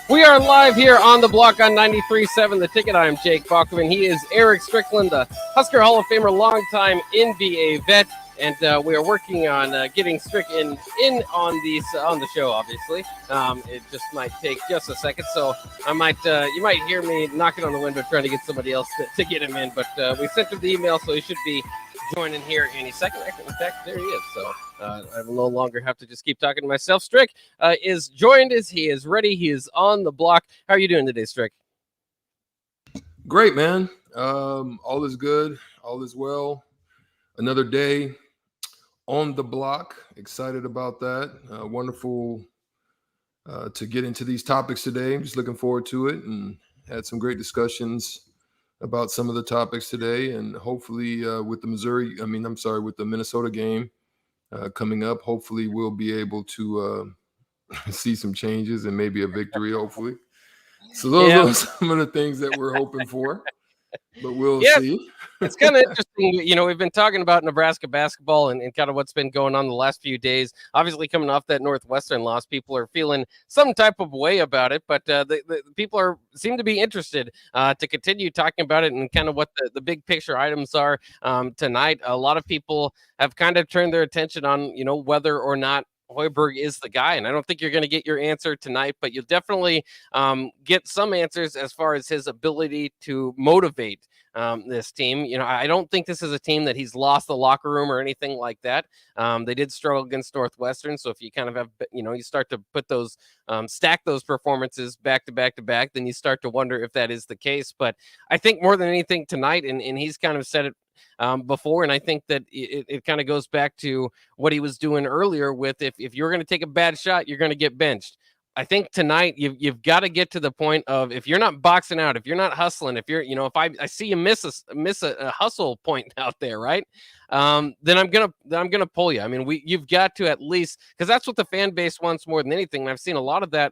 We are live here on the block on 93.7 The Ticket. I am Jake Bachman. He is Eric Strickland, the Husker Hall of Famer, longtime NBA vet. And we are working on getting Strick in on the show. Obviously, it just might take just a second, so I might you might hear me knocking on the window trying to get somebody else to get him in. But we sent him the email, so he should be joining here any second. In fact, there he is. So I will no longer have to just keep talking to myself. Strick is joined us. He is ready. He is on the block. How are you doing today, Strick? Great, man. All is good. All is well. Another day on the block. Excited about that. Wonderful to get into these topics today. I'm just looking forward to it, and had some great discussions about some of the topics today. And hopefully with the Minnesota game coming up, hopefully we'll be able to see some changes and maybe a victory, hopefully. So those are some of the things that we're hoping for. But we'll see. It's kind of interesting. You know, we've been talking about Nebraska basketball and kind of what's been going on the last few days. Obviously, coming off that Northwestern loss, people are feeling some type of way about it. But the people seem to be interested to continue talking about it and kind of what the big picture items are tonight. A lot of people have kind of turned their attention on, you know, whether or not Hoiberg is the guy, and I don't think you're going to get your answer tonight, but you'll definitely get some answers as far as his ability to motivate this team. You know, I don't think this is a team that he's lost the locker room or anything like that. They did struggle against Northwestern, so if you kind of have, you know, you start to put those, stack those performances back to back to back, then you start to wonder if that is the case. But I think more than anything tonight, and he's kind of said it before, and I think that it kind of goes back to what he was doing earlier with if you're going to take a bad shot, you're going to get benched. I think tonight you've got to get to the point of if you're not boxing out, if you're not hustling, if you're, you know, if I see you miss a hustle point out there, right? Then I'm gonna pull you. I mean, you've got to at least, because that's what the fan base wants more than anything. And I've seen a lot of that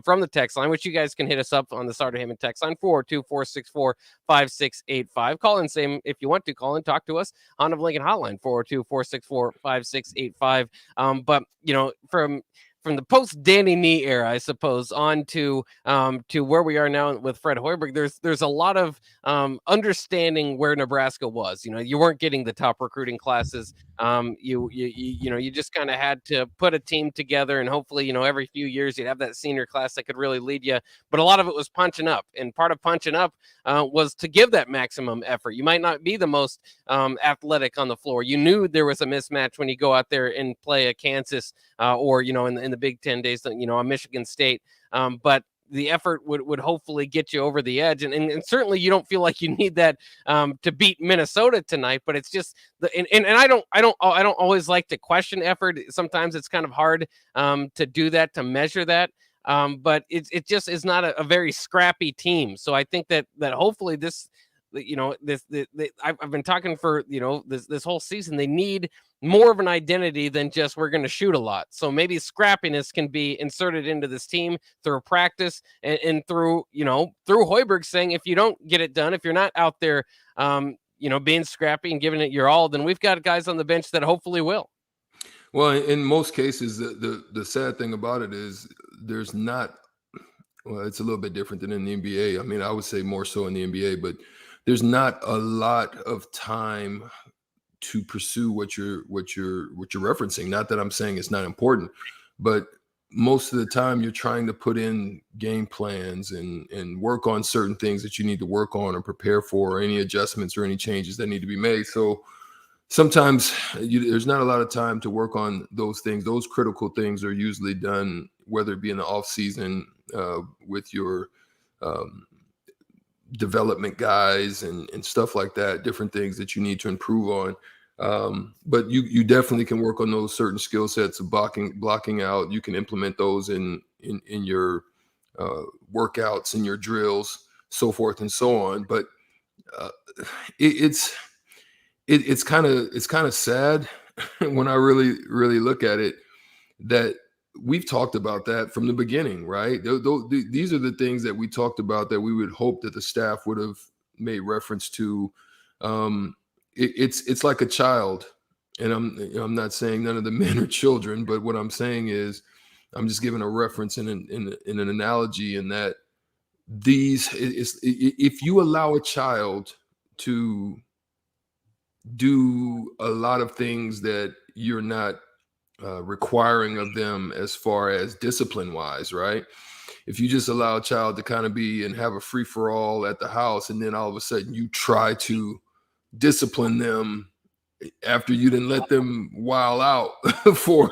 from the text line, which you guys can hit us up on the Sartor Hammond text line 402-464-5685. Call in, same if you want to call in, talk to us on the Lincoln Hotline 402-464-5685. But you know, from the post Danny Nee era, I suppose, on to where we are now with Fred Hoiberg, there's a lot of understanding where Nebraska was. You know, you weren't getting the top recruiting classes. You just kind of had to put a team together, and hopefully, you know, every few years you'd have that senior class that could really lead you. But a lot of it was punching up, and part of punching up was to give that maximum effort. You might not be the most athletic on the floor. You knew there was a mismatch when you go out there and play a Kansas or, you know, in the Big 10 days, you know, a Michigan State. But the effort would hopefully get you over the edge. And certainly you don't feel like you need that to beat Minnesota tonight, but it's just and I don't always like to question effort. Sometimes it's kind of hard to do that, to measure that. But it just is not a very scrappy team. So I think that hopefully this, you know, I've been talking for, you know, this whole season, they need more of an identity than just we're going to shoot a lot. So maybe scrappiness can be inserted into this team through practice and through, you know, through Hoiberg saying, if you don't get it done, if you're not out there, you know, being scrappy and giving it your all, then we've got guys on the bench that hopefully will. Well, in most cases, the sad thing about it is there's not, well, it's a little bit different than in the NBA. I mean, I would say more so in the NBA, but there's not a lot of time to pursue what you're referencing. Not that I'm saying it's not important, but most of the time you're trying to put in game plans and work on certain things that you need to work on or prepare for, or any adjustments or any changes that need to be made. So sometimes there's not a lot of time to work on those things. Those critical things are usually done, whether it be in the off season with your development guys and stuff like that, different things that you need to improve on. But you definitely can work on those certain skill sets of blocking out. You can implement those in your workouts and your drills, so forth and so on. But it's kind of sad when I really look at it, that we've talked about that from the beginning, right? These are the things that we talked about that we would hope that the staff would have made reference to. It's like a child, and I'm not saying none of the men are children, but what I'm saying is I'm just giving a reference in an analogy, in that if you allow a child to do a lot of things that you're not requiring of them as far as discipline wise, right? If you just allow a child to kind of be and have a free for all at the house, and then all of a sudden you try to discipline them after you didn't let them while out for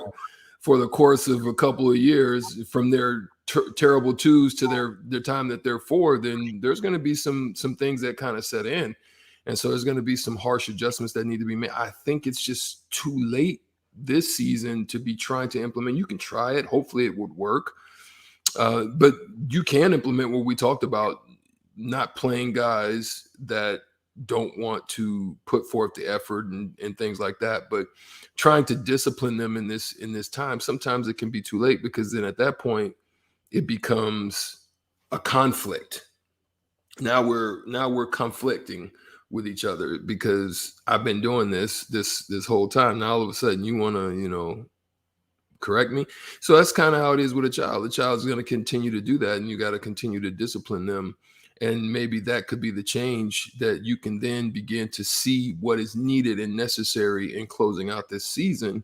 the course of a couple of years, from their terrible twos to their time that they're four, then there's going to be some things that kind of set in. And so there's going to be some harsh adjustments that need to be made. I think it's just too late this season to be trying to implement. You can try it. Hopefully it would work. But you can implement what we talked about, not playing guys that don't want to put forth the effort and things like that, but trying to discipline them in this time. Sometimes it can be too late, because then at that point it becomes a conflict. Now we're conflicting with each other, because I've been doing this whole time. Now all of a sudden you want to, correct me. So that's kind of how it is with a child. The child's going to continue to do that, and you got to continue to discipline them. And maybe that could be the change that you can then begin to see what is needed and necessary in closing out this season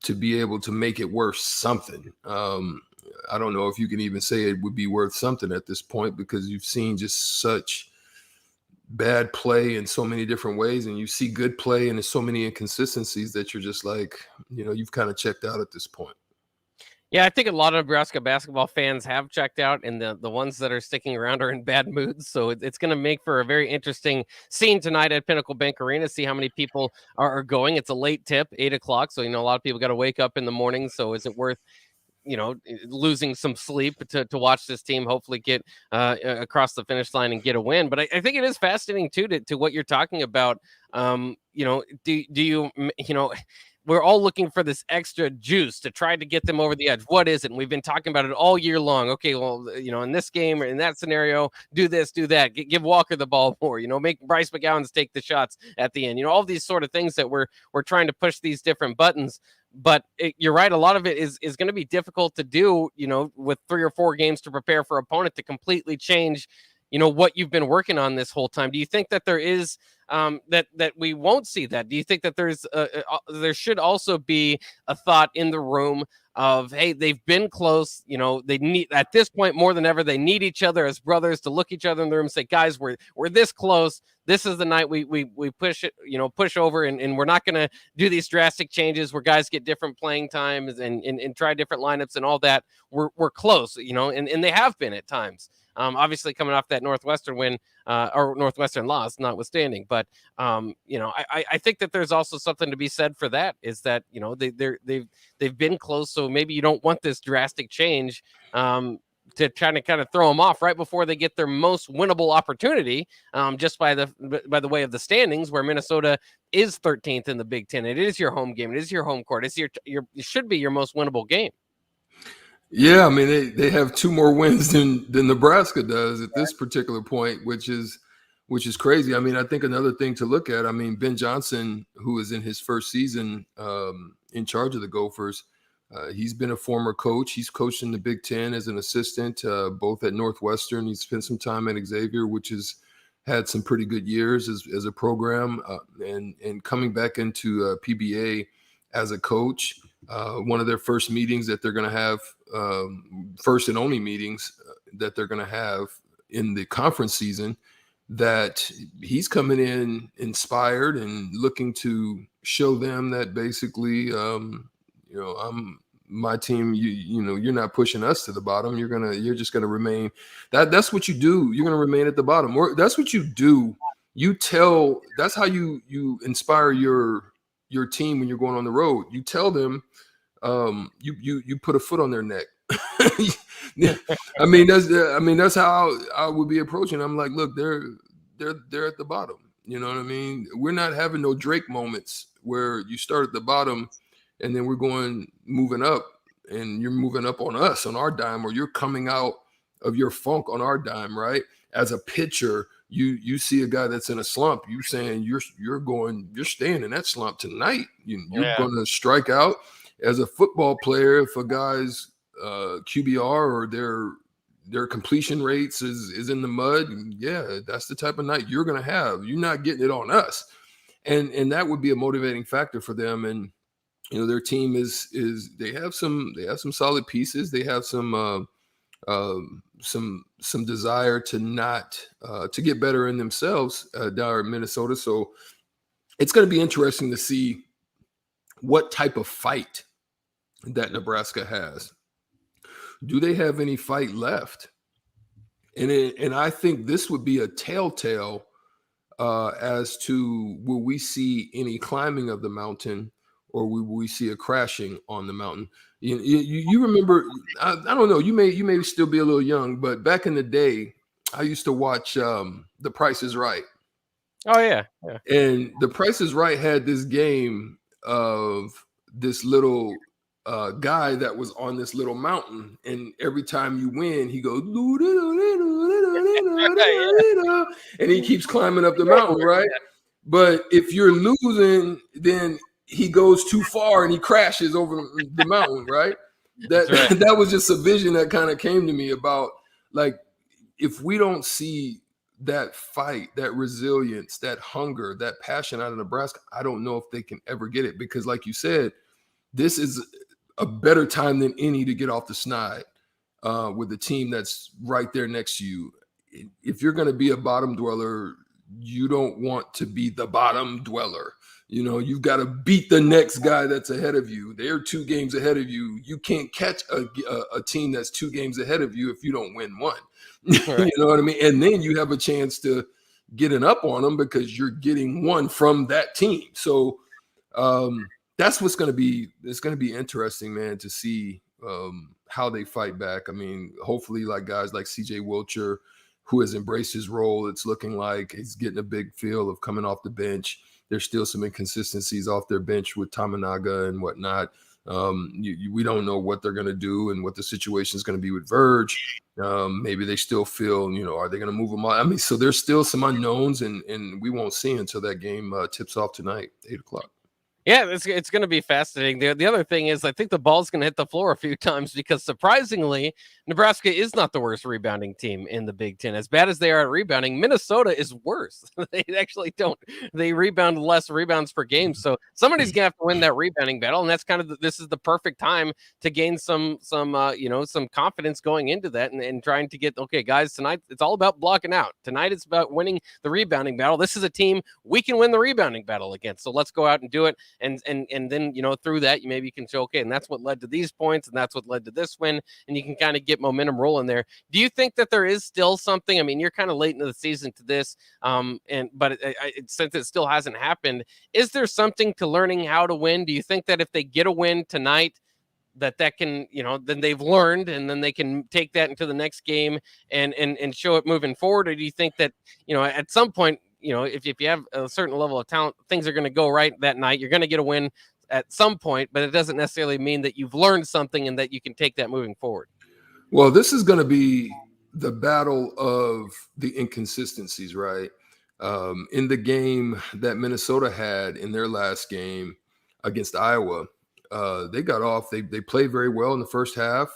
to be able to make it worth something. I don't know if you can even say it would be worth something at this point, because you've seen just such bad play in so many different ways, and you see good play and there's so many inconsistencies that you're just like, you've kind of checked out at this point. Yeah, I think a lot of Nebraska basketball fans have checked out, and the ones that are sticking around are in bad moods. So it's going to make for a very interesting scene tonight at Pinnacle Bank Arena. See how many people are going. It's a late tip, 8:00. So, a lot of people got to wake up in the morning. So is it worth, losing some sleep to watch this team hopefully get across the finish line and get a win? But I think it is fascinating too to what you're talking about. Do you, we're all looking for this extra juice to try to get them over the edge. What is it? And we've been talking about it all year long. Okay, well, in this game or in that scenario, do this, do that. Give Walker the ball more. Make Bryce McGowan's take the shots at the end. All these sort of things that we're trying to push these different buttons. But you're right. A lot of it is going to be difficult to do, with 3 or 4 games to prepare for opponent to completely change, what you've been working on this whole time. Do you think that there is that we won't see that? Do you think that there should also be a thought in the room of, hey, they've been close, they need, at this point more than ever, they need each other as brothers to look each other in the room and say, guys, we're this close. This is the night we push it, push over, and we're not going to do these drastic changes where guys get different playing times and try different lineups and all that. We're close, and they have been at times. Obviously coming off that Northwestern win, or Northwestern loss notwithstanding. But, I think that there's also something to be said for that, is that, they've been close. So maybe you don't want this drastic change to try to kind of throw them off right before they get their most winnable opportunity, just by the way of the standings, where Minnesota is 13th in the Big Ten. It is your home game. It is your home court. It's it should be your most winnable game. Yeah, I mean, they have 2 more wins than Nebraska does at this particular point, which is crazy. I mean, I think another thing to look at, I mean, Ben Johnson, who is in his first season in charge of the Gophers, he's been a former coach. He's coached in the Big Ten as an assistant, both at Northwestern. He's spent some time at Xavier, which has had some pretty good years as a program, and coming back into PBA as a coach. One of their first meetings that they're going to have, first and only meetings that they're going to have in the conference season, that he's coming in inspired and looking to show them that basically, I'm my team. You're not pushing us to the bottom. You're just gonna remain. That's what you do. You're gonna remain at the bottom. That's what you do. That's how you inspire your team when you're going on the road. You tell them, you put a foot on their neck. Yeah, I mean that's how I would be approaching. I'm like, look, they're at the bottom. You know what I mean? We're not having no Drake moments where you start at the bottom and then we're moving up, and you're moving up on us on our dime, or you're coming out of your funk on our dime, right? As a pitcher, you see a guy that's in a slump, you saying you're staying in that slump tonight. You're going to strike out. As a football player, if a guy's QBR or their completion rates is in the mud, yeah, that's the type of night you're going to have. You're not getting it on us, and that would be a motivating factor for them. And their team is they have some solid pieces. They have some desire to not to get better in themselves down in Minnesota. So it's going to be interesting to see what type of fight that Nebraska has. Do they have any fight left? And I think this would be a telltale as to will we see any climbing of the mountain, or will we see a crashing on the mountain? You remember? I don't know. You may still be a little young, but back in the day, I used to watch The Price is Right. Oh yeah. And The Price is Right had this game of this little guy that was on this little mountain, and every time you win, he goes and he keeps climbing up the mountain, right? But if you're losing, then he goes too far and he crashes over the mountain, right? That was just a vision that kind of came to me about, like, if we don't see that fight, that resilience, that hunger, that passion out of Nebraska, I don't know if they can ever get it, because like you said, this is a better time than any to get off the snide with the team that's right there next to you. If you're going to be a bottom dweller, you don't want to be the bottom dweller. You've got to beat the next guy that's ahead of you. They're 2 games ahead of you. You can't catch a team that's 2 games ahead of you if you don't win one. Right. You know what I mean? And then you have a chance to get an up on them because you're getting one from that team. So that's what's going to be. It's going to be interesting, man, to see how they fight back. I mean, hopefully, like guys like CJ Wilcher, who has embraced his role, it's looking like he's getting a big feel of coming off the bench. There's still some inconsistencies off their bench with Tamanaga and whatnot. We don't know what they're going to do and what the situation is going to be with Verge. Maybe they still feel, are they going to move them on? I mean, so there's still some unknowns, and we won't see until that game tips off tonight, 8:00. Yeah, it's going to be fascinating. The other thing is, I think the ball's going to hit the floor a few times, because surprisingly, Nebraska is not the worst rebounding team in the Big Ten. As bad as they are at rebounding, Minnesota is worse. They actually don't. They rebound less rebounds per game. So somebody's going to have to win that rebounding battle, and that's kind of this is the perfect time to gain some confidence going into that, and trying to get, okay, guys, tonight it's all about blocking out. Tonight it's about winning the rebounding battle. This is a team we can win the rebounding battle against. So let's go out and do it. And then, through that, maybe you can show, okay, and that's what led to these points, and that's what led to this win, and you can kind of get momentum rolling there. Do you think that there is still something? I mean, you're kind of late into the season to this, but since it still hasn't happened, is there something to learning how to win? Do you think that if they get a win tonight, that can, then they've learned, and then they can take that into the next game and show it moving forward? Or do you think that, at some point, if you have a certain level of talent, things are going to go right that night? You're going to get a win at some point, but it doesn't necessarily mean that you've learned something and that you can take that moving forward. Well, this is going to be the battle of the inconsistencies, right? In the game that Minnesota had in their last game against Iowa, they got off. They played very well in the first half,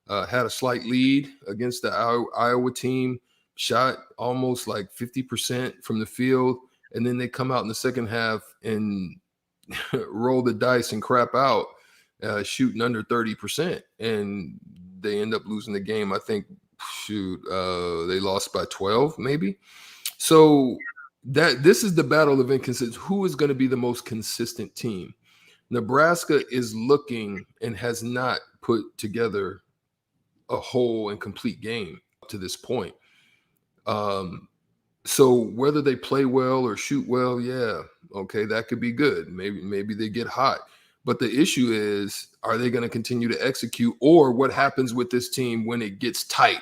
had a slight lead against the Iowa team, shot almost like 50% from the field, and then they come out in the second half and roll the dice and crap out, shooting under 30%, and they end up losing the game. I think, they lost by 12, maybe. So this is the battle of inconsistency. Who is going to be the most consistent team? Nebraska is looking and has not put together a whole and complete game to this point. So whether they play well or shoot well, yeah, okay, that could be good. Maybe they get hot. But the issue is, are they going to continue to execute, or what happens with this team when it gets tight?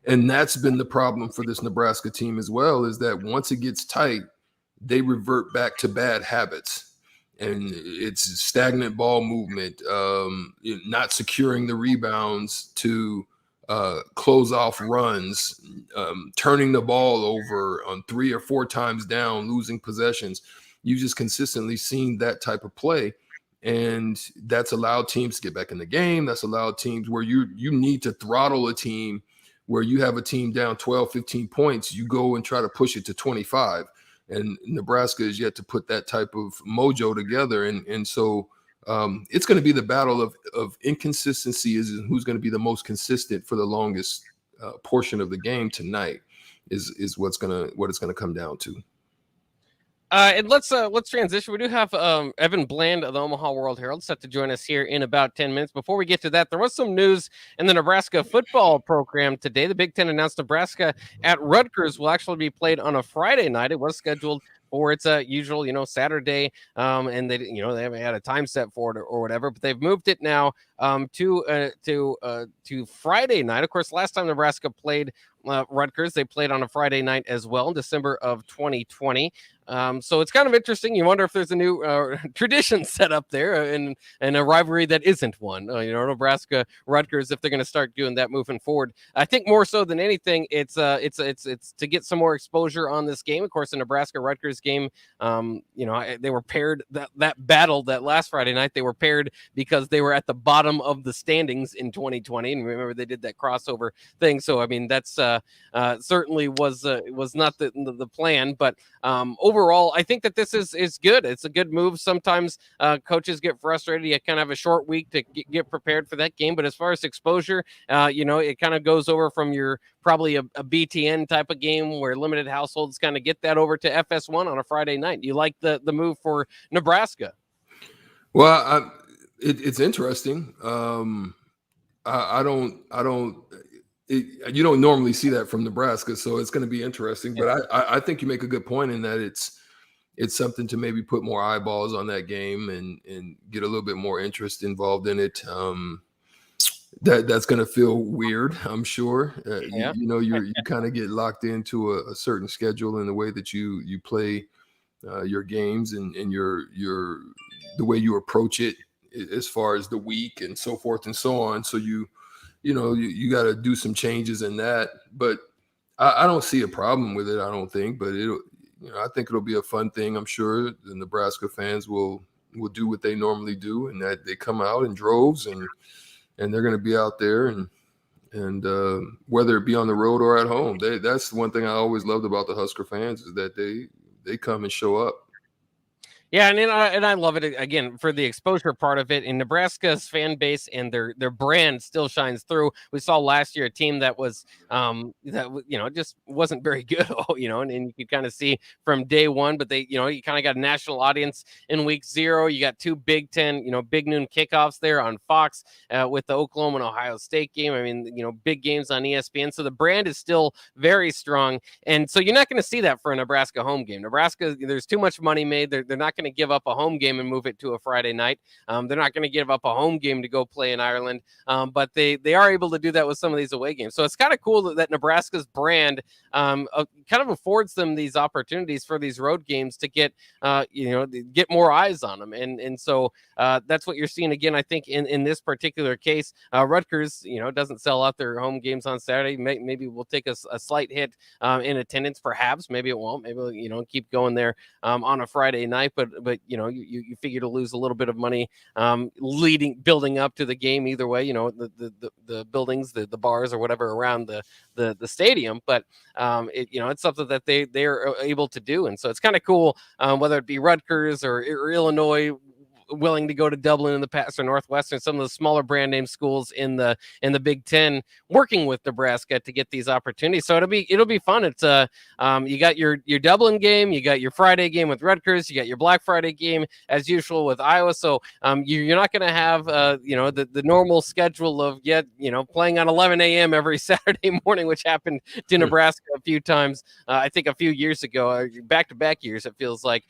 And that's been the problem for this Nebraska team as well, is that once it gets tight, they revert back to bad habits. And it's stagnant ball movement, not securing the rebounds to close off runs, turning the ball over on 3 or 4 times down, losing possessions. You've just consistently seen that type of play. And that's allowed teams to get back in the game. That's allowed teams where you need to throttle a team, where you have a team down 12, 15 points, you go and try to push it to 25. And Nebraska is yet to put that type of mojo together. And so it's going to be the battle of inconsistency is who's going to be the most consistent for the longest portion of the game tonight is what it's going to come down to. And let's transition. We do have Evan Bland of the Omaha World Herald set to join us here in about 10 minutes. Before we get to that, there was some news in the Nebraska football program today. The Big Ten announced Nebraska at Rutgers will actually be played on a Friday night. It was scheduled for its usual, Saturday, and they haven't had a time set for it or whatever, but they've moved it now to Friday night. Of course, last time Nebraska played Rutgers, they played on a Friday night as well in December of 2020. So it's kind of interesting. You wonder if there's a new tradition set up there and a rivalry that isn't one. Nebraska Rutgers, if they're going to start doing that moving forward. I think more so than anything, it's to get some more exposure on this game. Of course, the Nebraska Rutgers game, they were paired that battle that last Friday night. They were paired because they were at the bottom of the standings in 2020, and remember they did that crossover thing. So I mean that's certainly was not the plan, but overall, I think that this is good. It's a good move. Sometimes coaches get frustrated. You kind of have a short week to get prepared for that game. But as far as exposure, it kind of goes over from your probably a BTN type of game where limited households kind of get that over to FS1 on a Friday night. You like the move for Nebraska? Well, it's interesting. I don't. You don't normally see that from Nebraska, so it's going to be interesting. But I think you make a good point in that it's something to maybe put more eyeballs on that game and get a little bit more interest involved in it. That's going to feel weird, I'm sure. You kind of get locked into a certain schedule in the way that you play your games and the way you approach it as far as the week and so forth and so on. So you got to do some changes in that, but I don't see a problem with it. I don't think, but I think it'll be a fun thing. I'm sure the Nebraska fans will do what they normally do, and that they come out in droves and they're going to be out there and whether it be on the road or at home, that's one thing I always loved about the Husker fans is that they come and show up. Yeah, and I love it again for the exposure part of it. In Nebraska's fan base and their brand still shines through. We saw last year a team that was just wasn't very good, and you could kind of see from day one. But they, you kind of got a national audience in week 0. You got 2 Big Ten, big noon kickoffs there on Fox with the Oklahoma and Ohio State game. I mean, big games on ESPN. So the brand is still very strong, and so you're not going to see that for a Nebraska home game. Nebraska, there's too much money made. They're not going to give up a home game and move it to a Friday night. They're not going to give up a home game to go play in Ireland, but they are able to do that with some of these away games. So it's kind of cool that Nebraska's brand kind of affords them these opportunities for these road games to get get more eyes on them, and so that's what you're seeing again. I think in this particular case, Rutgers doesn't sell out their home games on Saturday. Maybe we'll take a slight hit in attendance, perhaps. Maybe it won't. Maybe we'll keep going there on a Friday night, but you figure to lose a little bit of money building up to the game either way, the buildings, the bars or whatever around the stadium, but it's something that they're able to do, and so it's kind of cool, whether it be Rutgers or Illinois willing to go to Dublin in the past or Northwestern, some of the smaller brand name schools in the Big Ten working with Nebraska to get these opportunities. So it'll be fun. It's you got your Dublin game, you got your Friday game with Rutgers, you got your Black Friday game as usual with Iowa. So you're not going to have the normal schedule of playing on 11 a.m. every Saturday morning, which happened to Nebraska a few times. I think a few years ago, back-to-back years, it feels like.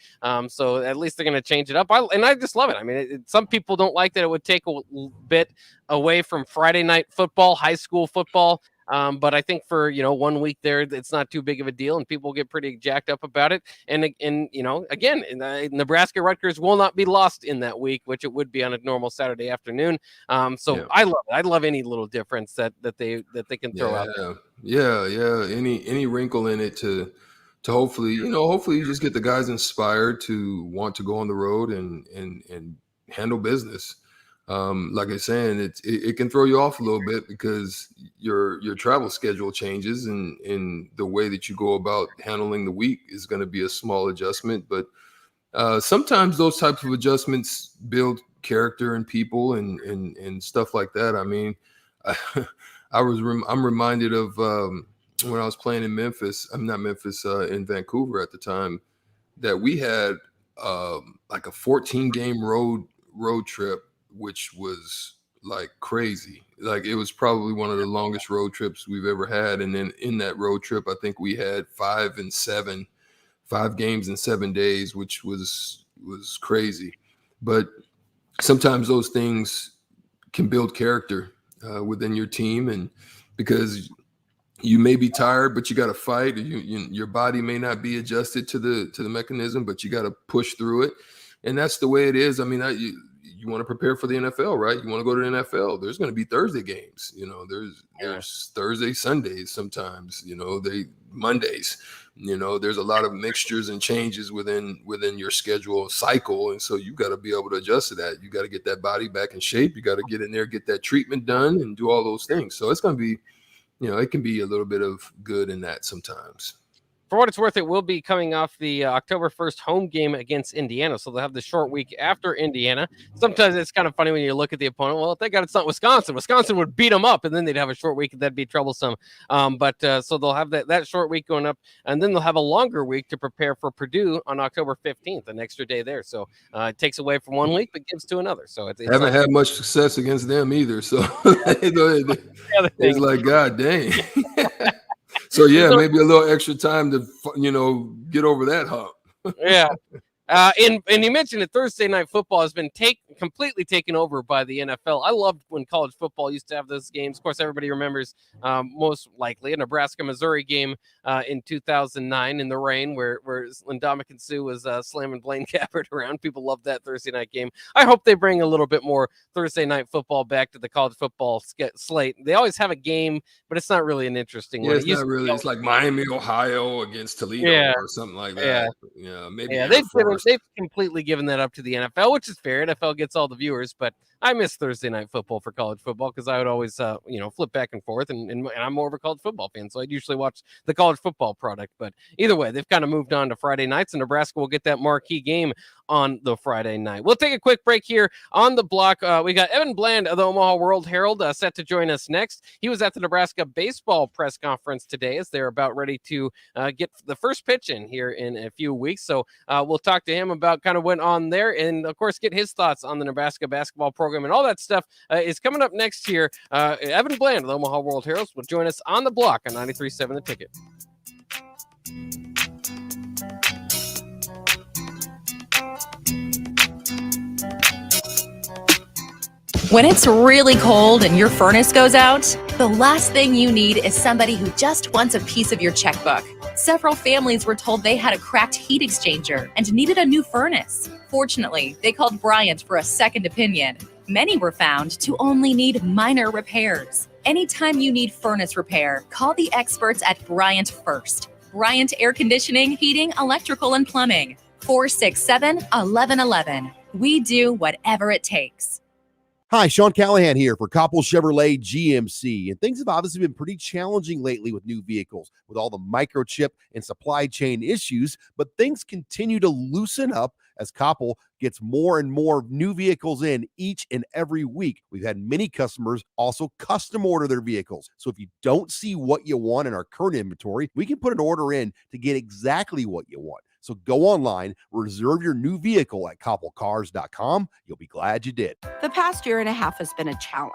So at least they're going to change it up. I just love it. I mean, some people don't like that it would take a bit away from Friday night football, high school football. But I think for 1 week there, it's not too big of a deal, and people get pretty jacked up about it. And again, Nebraska Rutgers will not be lost in that week, which it would be on a normal Saturday afternoon. So yeah. I love it. I love any little difference that they can throw out there. Yeah. Any wrinkle in it to hopefully you just get the guys inspired to want to go on the road and handle business. Like I was saying, it can throw you off a little bit because your travel schedule changes, and the way that you go about handling the week is going to be a small adjustment. But sometimes those types of adjustments build character in people and stuff like that. I mean, I'm reminded of when I was playing in Memphis. I'm not Memphis, in Vancouver at the time, that we had like a 14 game road trip, which was like crazy. Like it was probably one of the longest road trips we've ever had. And then in that road trip, I think we had 5 games in 7 days, which was crazy. But sometimes those things can build character within your team, and because you may be tired, but you got to fight. Your body may not be adjusted to the mechanism, but you got to push through it. And that's the way it is. I mean, you want to prepare for the NFL, right? You want to go to the NFL. There's going to be Thursday games. There's Thursday, Sundays sometimes. Mondays. There's a lot of mixtures and changes within your schedule cycle, and so you got to be able to adjust to that. You got to get that body back in shape. You got to get in there, get that treatment done, and do all those things. So it's going to be, it can be a little bit of good in that sometimes. For what it's worth, it will be coming off the October 1st home game against Indiana. So they'll have the short week after Indiana. Sometimes it's kind of funny when you look at the opponent. Well, thank God it's not Wisconsin. Wisconsin would beat them up, and then they'd have a short week, and that'd be troublesome. So they'll have that short week going up, and then they'll have a longer week to prepare for Purdue on October 15th, an extra day there. So it takes away from one week, but gives to another. So it's haven't had much success against them either. So it's like, God dang. So maybe a little extra time to get over that hump. Yeah. And you mentioned that Thursday night football has been completely taken over by the NFL. I loved when college football used to have those games. Of course, everybody remembers most likely a Nebraska-Missouri game in 2009 in the rain where Ndamukong Suh was slamming Blaine Gabbert around. People loved that Thursday night game. I hope they bring a little bit more Thursday night football back to the college football slate. They always have a game, but it's not really an interesting one. It's not really. It's like Miami, Ohio against Toledo or something like that. Maybe. Yeah, they've completely given that up to the NFL, which is fair. NFL gets all the viewers, but I miss Thursday night football for college football because I would always, flip back and forth, and I'm more of a college football fan, so I'd usually watch the college football product. But either way, they've kind of moved on to Friday nights, and Nebraska will get that marquee game on the Friday night. We'll take a quick break here on the block. We got Evan Bland of the Omaha World Herald set to join us next. He was at the Nebraska baseball press conference today as they're about ready to get the first pitch in here in a few weeks. So we'll talk to him about kind of what went on there, and of course get his thoughts on the Nebraska basketball program and all that stuff is coming up next here. Evan Bland of the Omaha World Herald will join us on the block on 93.7 The Ticket. When it's really cold and your furnace goes out, the last thing you need is somebody who just wants a piece of your checkbook. Several families were told they had a cracked heat exchanger and needed a new furnace. Fortunately, they called Bryant for a second opinion. Many were found to only need minor repairs. Anytime you need furnace repair, call the experts at Bryant first. Bryant Air Conditioning, Heating, Electrical, and Plumbing. 467-1111. We do whatever it takes. Hi, Sean Callahan here for Koppel Chevrolet GMC. And things have obviously been pretty challenging lately with new vehicles, with all the microchip and supply chain issues, but things continue to loosen up as Koppel gets more and more new vehicles in each and every week. We've had many customers also custom order their vehicles. So if you don't see what you want in our current inventory, we can put an order in to get exactly what you want. So go online, reserve your new vehicle at koppelcars.com. You'll be glad you did. The past year and a half has been a challenge.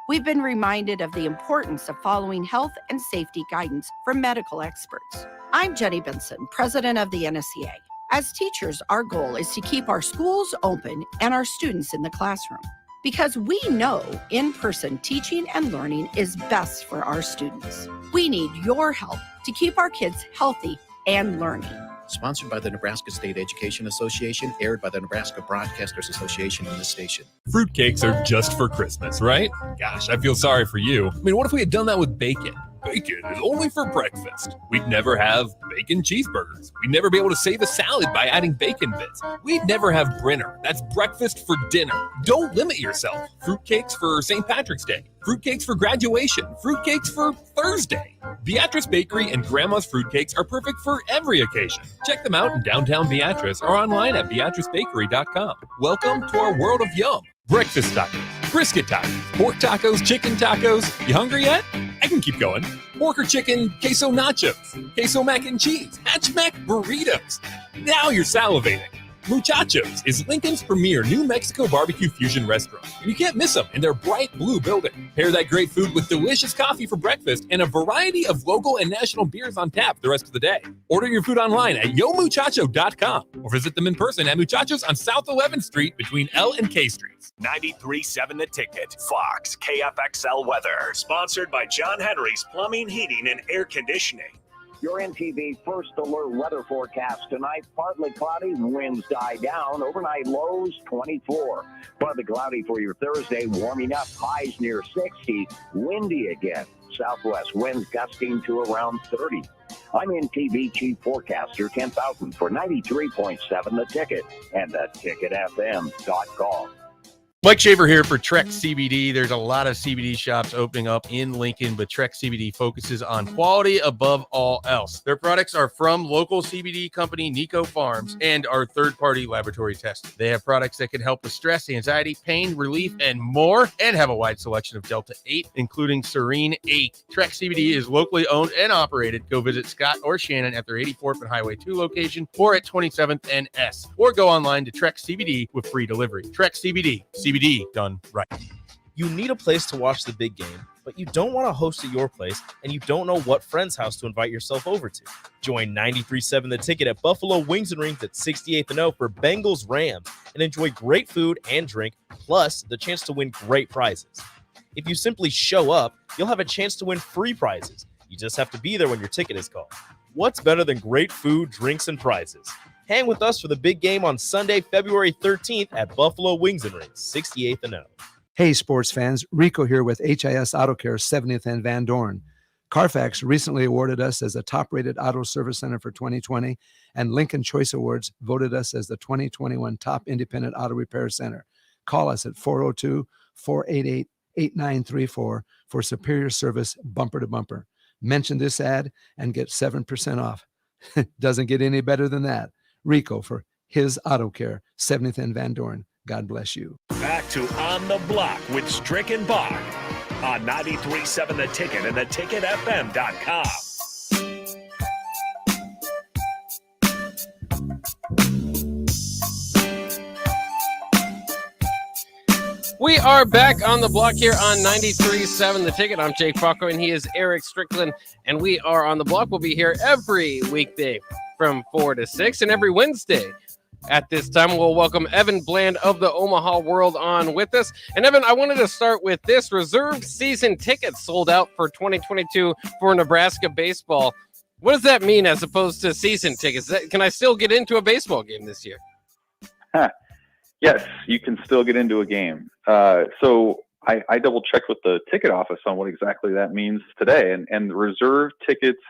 We've been reminded of the importance of following health and safety guidance from medical experts. I'm Jenny Benson, president of the NSCA. As teachers, our goal is to keep our schools open and our students in the classroom, because we know in-person teaching and learning is best for our students. We need your help to keep our kids healthy and learning. Sponsored by the Nebraska State Education Association, aired by the Nebraska Broadcasters Association in this station. Fruitcakes are just for Christmas, right? Gosh, I feel sorry for you. I mean, what if we had done that with bacon? Bacon is only for breakfast. We'd never have bacon cheeseburgers. We'd never be able to save a salad by adding bacon bits. We'd never have Brinner. That's breakfast for dinner. Don't limit yourself. Fruitcakes for St. Patrick's Day. Fruitcakes for graduation. Fruitcakes for Thursday. Beatrice Bakery and Grandma's Fruitcakes are perfect for every occasion. Check them out in downtown Beatrice or online at beatricebakery.com. Welcome to our world of yum. Breakfast tacos, brisket tacos, pork tacos, chicken tacos. You hungry yet? I can keep going. Pork or chicken, queso nachos, queso mac and cheese, hatch mac burritos. Now you're salivating. Muchachos is Lincoln's premier New Mexico barbecue fusion restaurant, and you can't miss them in their bright blue building. Pair that great food with delicious coffee for breakfast and a variety of local and national beers on tap the rest of the day. Order your food online at yomuchacho.com or visit them in person at Muchachos on South 11th Street between L and K Streets. 93.7 The Ticket, Fox, KFXL weather, sponsored by John Henry's Plumbing, Heating, and Air Conditioning. Your NTV First Alert weather forecast tonight, partly cloudy, winds die down, overnight lows 24. Partly cloudy for your Thursday, warming up, highs near 60, windy again. Southwest winds gusting to around 30. I'm NTV Chief Forecaster 10,000 for 93.7 The Ticket and theticketfm.com. Mike Shaver here for Trek CBD. There's a lot of CBD shops opening up in Lincoln, but Trek CBD focuses on quality above all else. Their products are from local CBD company Nico Farms and are third-party laboratory tested. They have products that can help with stress, anxiety, pain, relief, and more, and have a wide selection of Delta 8, including Serene 8. Trek CBD is locally owned and operated. Go visit Scott or Shannon at their 84th and Highway 2 location or at 27th and S, or go online to Trek CBD with free delivery. Trek CBD. CBD done right. You need a place to watch the big game, but you don't want to host at your place, and you don't know what friend's house to invite yourself over to. Join 93.7 The Ticket at Buffalo Wings and Rings at 68th and O for Bengals Rams, and enjoy great food and drink, plus the chance to win great prizes. If you simply show up, you'll have a chance to win free prizes. You just have to be there when your ticket is called. What's better than great food, drinks, and prizes? Hang with us for the big game on Sunday, February 13th at Buffalo Wings and Rings, 68th and O. Hey, sports fans. Rico here with HIS Auto Care 70th and Van Dorn. Carfax recently awarded us as a top-rated auto service center for 2020, and Lincoln Choice Awards voted us as the 2021 top independent auto repair center. Call us at 402-488-8934 for superior service bumper to bumper. Mention this ad and get 7% off. Doesn't get any better than that. Rico for his Auto Care, 70th and Van Dorn. God bless you. Back to On the Block with Strick and Bock on 93.7 The Ticket and theticketfm.com. We are back on the block here on 93.7 The Ticket. I'm Jake Falco, and he is Eric Strickland, and we are on the block. We'll be here every weekday from 4 to 6, and every Wednesday at this time. We'll welcome Evan Bland of the Omaha World on with us. And Evan, I wanted to start with this. Reserve season tickets sold out for 2022 for Nebraska baseball. What does that mean as opposed to season tickets? Can I still get into a baseball game this year? Yes, you can still get into a game. So I double checked with the ticket office on what exactly that means today. And the reserve tickets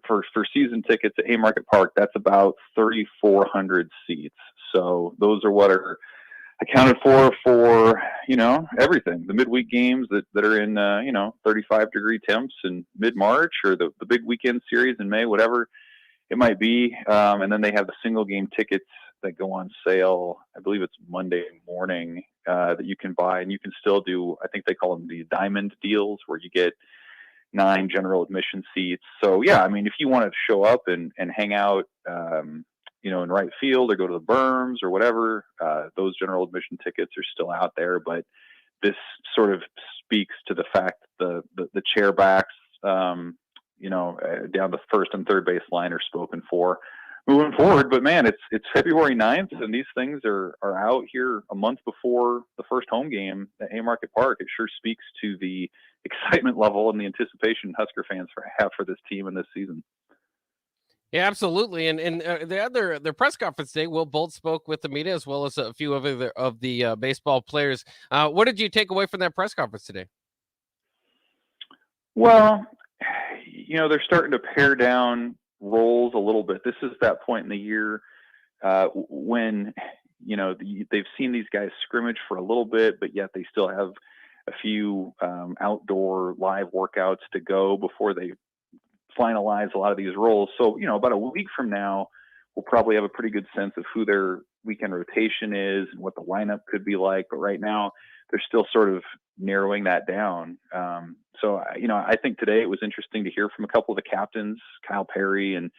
for season tickets at Haymarket Park, that's about 3,400 seats. So those are what are accounted for, everything. The midweek games that are in, 35-degree temps in mid-March, or the big weekend series in May, whatever it might be. And then they have the single game tickets that go on sale. I believe it's Monday morning that you can buy, and you can still do, I think they call them the diamond deals, where you get 9 general admission seats. So yeah, I mean, if you wanted to show up and hang out, in right field or go to the berms or whatever, those general admission tickets are still out there. But this sort of speaks to the fact that the chair backs, down the first and third base line are spoken for moving forward. But man, it's February 9th, and these things are out here a month before the first home game at Haymarket Park. It sure speaks to the excitement level and the anticipation Husker fans have for this team in this season. Yeah, absolutely. And the press conference today, Will Bolt spoke with the media as well as a few of the baseball players. What did you take away from that press conference today? Well, they're starting to pare down roles a little bit. This is that point in the year when, they've seen these guys scrimmage for a little bit, but yet they still have a few outdoor live workouts to go before they finalize a lot of these roles. So, about a week from now, we'll probably have a pretty good sense of who their weekend rotation is and what the lineup could be like. But right now, they're still sort of narrowing that down. So, I think today it was interesting to hear from a couple of the captains, Kyle Perry and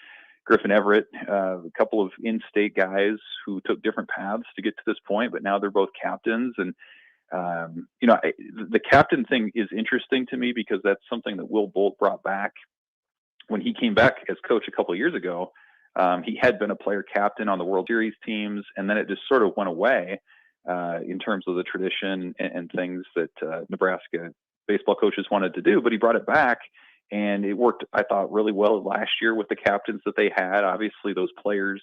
Griffin Everett, a couple of in-state guys who took different paths to get to this point, but now they're both captains. And, the captain thing is interesting to me because that's something that Will Bolt brought back when he came back as coach a couple of years ago. He had been a player captain on the World Series teams, and then it just sort of went away in terms of the tradition and things that Nebraska baseball coaches wanted to do. But he brought it back, and it worked, I thought, really well last year with the captains that they had. Obviously, those players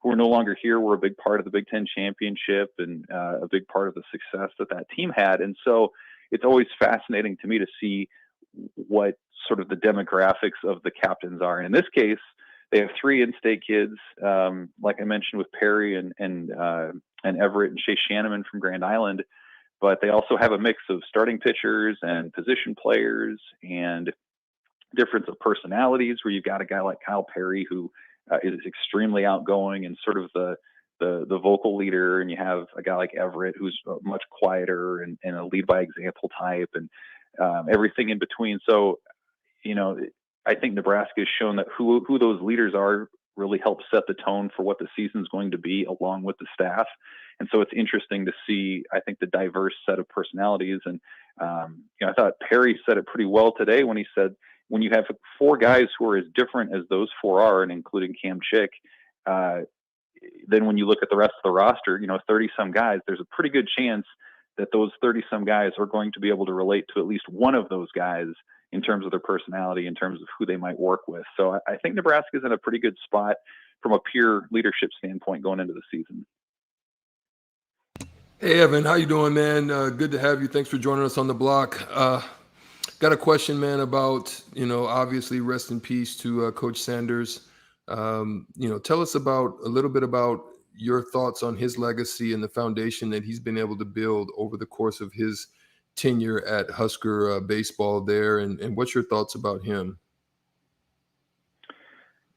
who are no longer here were a big part of the Big Ten championship and a big part of the success that team had. And so it's always fascinating to me to see what sort of the demographics of the captains are. And in this case, they have 3 in-state kids, like I mentioned with Perry and Everett and Shea Shanneman from Grand Island, but they also have a mix of starting pitchers and position players and difference of personalities, where you've got a guy like Kyle Perry who is extremely outgoing and sort of the vocal leader, and you have a guy like Everett who's much quieter and a lead by example type, and everything in between. So, I think Nebraska has shown that who those leaders are really helps set the tone for what the season's going to be, along with the staff. And so it's interesting to see, I think, the diverse set of personalities. And, I thought Perry said it pretty well today when he said, when you have 4 guys who are as different as those 4 are, and including Cam Chick, then when you look at the rest of the roster, 30-some guys, there's a pretty good chance that those 30-some guys are going to be able to relate to at least one of those guys in terms of their personality, in terms of who they might work with. So I think Nebraska is in a pretty good spot from a pure leadership standpoint going into the season. Hey, Evan, how you doing, man? Good to have you. Thanks for joining us on the block. Got a question, man, about, obviously rest in peace to Coach Sanders. Tell us a little bit about your thoughts on his legacy and the foundation that he's been able to build over the course of his tenure at Husker baseball there, and what's your thoughts about him?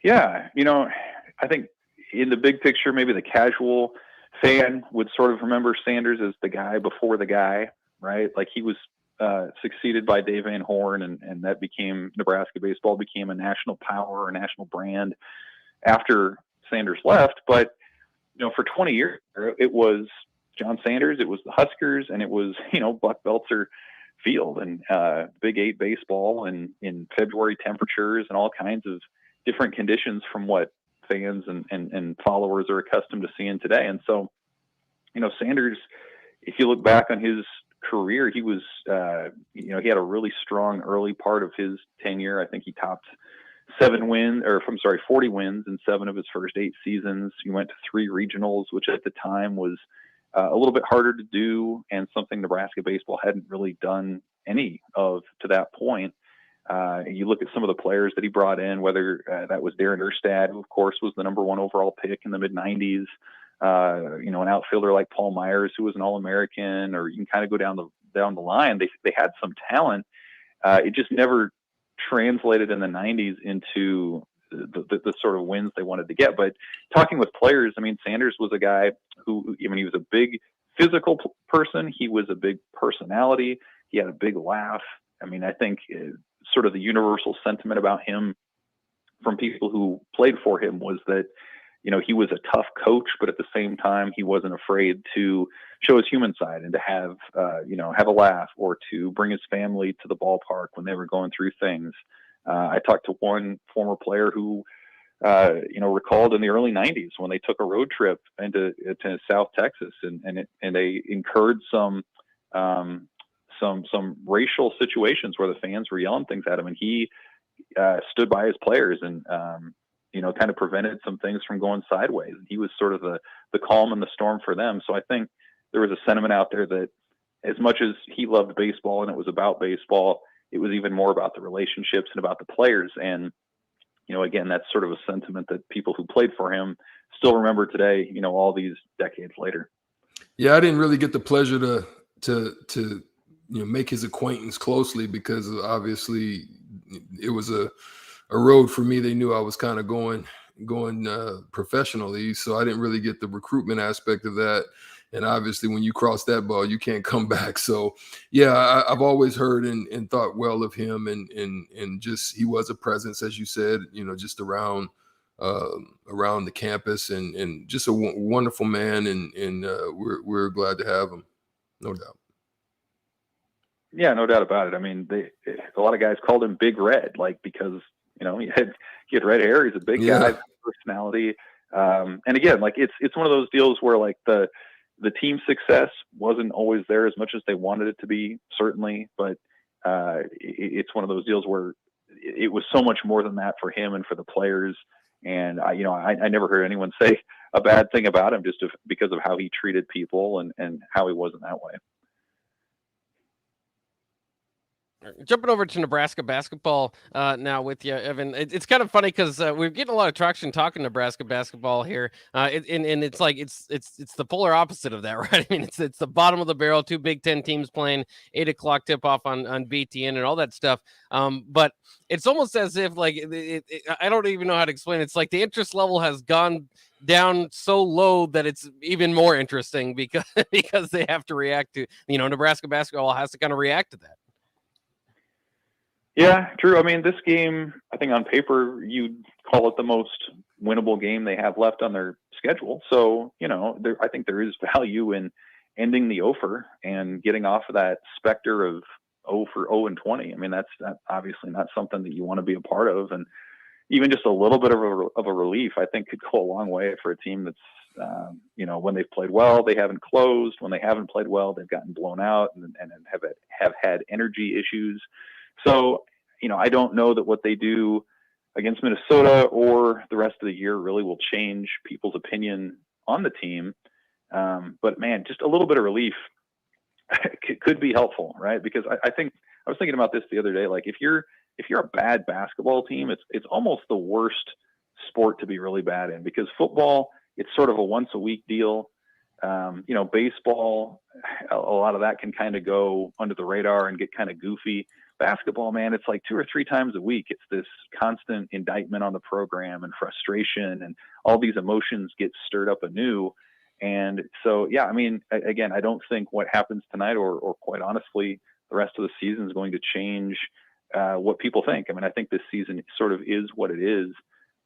Yeah, I think in the big picture, maybe the casual fan would sort of remember Sanders as the guy before the guy, right? Like he was succeeded by Dave Van Horn, and that became, Nebraska baseball became a national power, a national brand after Sanders left. But, for 20 years, it was John Sanders, it was the Huskers, and it was, Buck Belzer Field and Big 8 baseball and in February temperatures and all kinds of different conditions from what fans and followers are accustomed to seeing today. And so, Sanders, if you look back on his career, he was, he had a really strong early part of his tenure. I think he topped 40 wins in 7 of his first 8 seasons. He went to 3 regionals, which at the time was a little bit harder to do and something Nebraska baseball hadn't really done any of to that point. You look at some of the players that he brought in, whether that was Darren Erstad, who of course was the number 1 overall pick in the mid 90s, an outfielder like Paul Myers, who was an All-American, or you can kind of go down the line. They had some talent. It just never translated in the 90s into the sort of wins they wanted to get. But talking with players, Sanders was a guy who, he was a big physical person. He was a big personality. He had a big laugh. I think sort of the universal sentiment about him from people who played for him was that, he was a tough coach, but at the same time, he wasn't afraid to show his human side and to have a laugh, or to bring his family to the ballpark when they were going through things. I talked to one former player who, recalled in the early 90s when they took a road trip into South Texas and they incurred some racial situations where the fans were yelling things at him, and he stood by his players and kind of prevented some things from going sideways. He was sort of the calm in the storm for them. So I think there was a sentiment out there that as much as he loved baseball and it was about baseball, it was even more about the relationships and about the players. And, again, that's sort of a sentiment that people who played for him still remember today, all these decades later. Yeah, I didn't really get the pleasure to make his acquaintance closely, because obviously it was a road for me. They knew I was kind of going professionally, so I didn't really get the recruitment aspect of that. And obviously, when you cross that ball, you can't come back. So, yeah, I've always heard and thought well of him, and just he was a presence, as you said, just around the campus, and just a wonderful man, and we're glad to have him, no doubt. Yeah, no doubt about it. I mean, a lot of guys called him Big Red, because he had red hair. He's a big guy, personality. And again, it's one of those deals where the team success wasn't always there as much as they wanted it to be, certainly, but it's one of those deals where it was so much more than that for him and for the players. And I never heard anyone say a bad thing about him just because of how he treated people and how he was in that way. Jumping over to Nebraska basketball now with you, Evan. It's kind of funny because we're getting a lot of traction talking Nebraska basketball here, and it's like it's the polar opposite of that, right? I mean, it's the bottom of the barrel. Two Big Ten teams playing, 8 o'clock tip off on BTN and all that stuff. But it's almost as if I don't even know how to explain it. It's like the interest level has gone down so low that it's even more interesting because they have to react to Nebraska basketball has to kind of react to that. Yeah, true. I mean, this game, I think on paper, you'd call it the most winnable game they have left on their schedule. So, I think there is value in ending the over and getting off of that specter of 0-20. I mean, that's obviously not something that you want to be a part of. And even just a little bit of a relief, I think, could go a long way for a team that's, when they've played well, they haven't closed. When they haven't played well, they've gotten blown out and have had energy issues. So, I don't know that what they do against Minnesota or the rest of the year really will change people's opinion on the team. But man, just a little bit of relief could be helpful, right? Because I think I was thinking about this the other day. Like if you're a bad basketball team, it's almost the worst sport to be really bad in, because football, it's sort of a once a week deal. Baseball, a lot of that can kind of go under the radar and get kind of goofy. Basketball, man, it's like 2 or 3 times a week. It's this constant indictment on the program and frustration, and all these emotions get stirred up anew. And so, yeah, I mean, again, I don't think what happens tonight or quite honestly, the rest of the season is going to change what people think. I mean, I think this season sort of is what it is,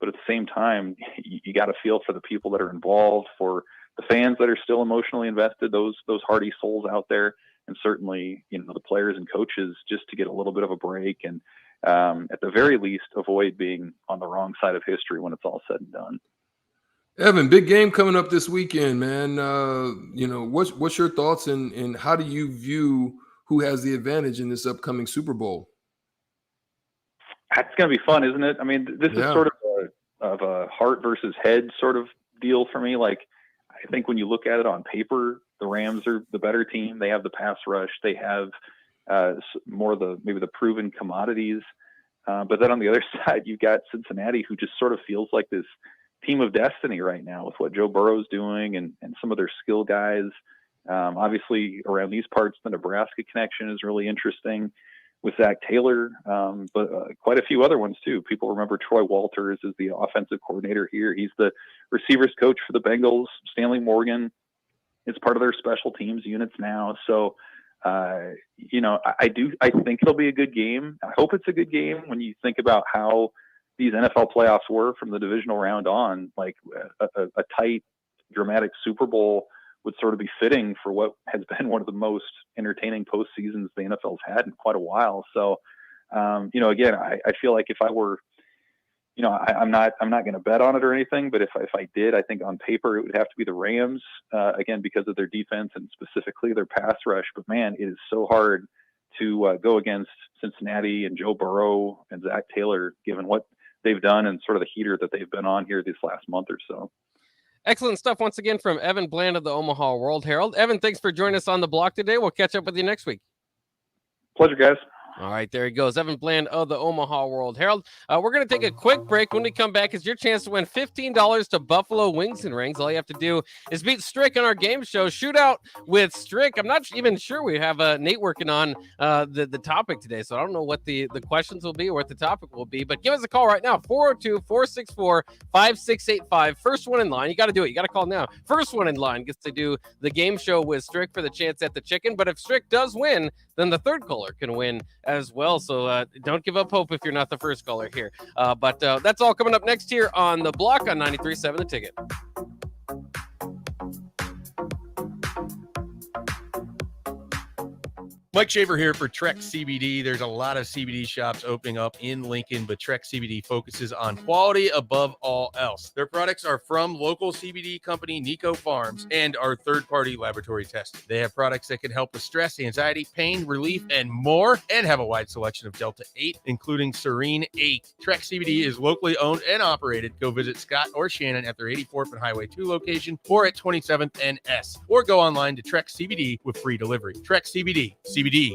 but at the same time, you got to feel for the people that are involved, for the fans that are still emotionally invested, those hardy souls out there. And certainly, the players and coaches, just to get a little bit of a break and at the very least, avoid being on the wrong side of history when it's all said and done. Evan, big game coming up this weekend, man. What's your thoughts and how do you view who has the advantage in this upcoming Super Bowl? That's going to be fun, isn't it? I mean, this is sort of a heart versus head sort of deal for me. Like, I think when you look at it on paper, the Rams are the better team. They have the pass rush. They have more of maybe the proven commodities. But then on the other side, you've got Cincinnati, who just sort of feels like this team of destiny right now with what Joe Burrow's doing and some of their skill guys. Obviously, around these parts, the Nebraska connection is really interesting with Zach Taylor, but quite a few other ones too. People remember Troy Walters as the offensive coordinator here. He's the receivers coach for the Bengals. Stanley Morgan is part of their special teams units now. So, I think it'll be a good game. I hope it's a good game when you think about how these NFL playoffs were from the divisional round on. Like a tight, dramatic Super Bowl would sort of be fitting for what has been one of the most entertaining postseasons the NFL's had in quite a while. So, again, I feel like if I were, I'm not going to bet on it or anything, but if I did, I think on paper it would have to be the Rams, again, because of their defense and specifically their pass rush. But man, it is so hard to go against Cincinnati and Joe Burrow and Zach Taylor, given what they've done and sort of the heater that they've been on here this last month or so. Excellent stuff once again from Evan Bland of the Omaha World Herald. Evan, thanks for joining us on the block today. We'll catch up with you next week. Pleasure, guys. All right, there he goes. Evan Bland of the Omaha World Herald. We're going to take a quick break. When we come back, it's your chance to win $15 to Buffalo Wings and Rings. All you have to do is beat Strick on our game show, Shootout with Strick. I'm not even sure we have Nate working on the topic today, so I don't know what the questions will be or what the topic will be, but give us a call right now, 402-464-5685. First one in line. You got to do it. You got to call now. First one in line gets to do the game show with Strick for the chance at the chicken, but if Strick does win, then the third caller can win as well. So don't give up hope if you're not the first caller here. But that's all coming up next here on The Block on 93.7 The Ticket. Mike Shaver here for Trek CBD. There's a lot of CBD shops opening up in Lincoln, but Trek CBD focuses on quality above all else. Their products are from local CBD company Nico Farms and are third-party laboratory tested. They have products that can help with stress, anxiety, pain, relief, and more, and have a wide selection of Delta 8, including Serene 8. Trek CBD is locally owned and operated. Go visit Scott or Shannon at their 84th and Highway 2 location or at 27th and S, or go online to Trek CBD with free delivery. Trek CBD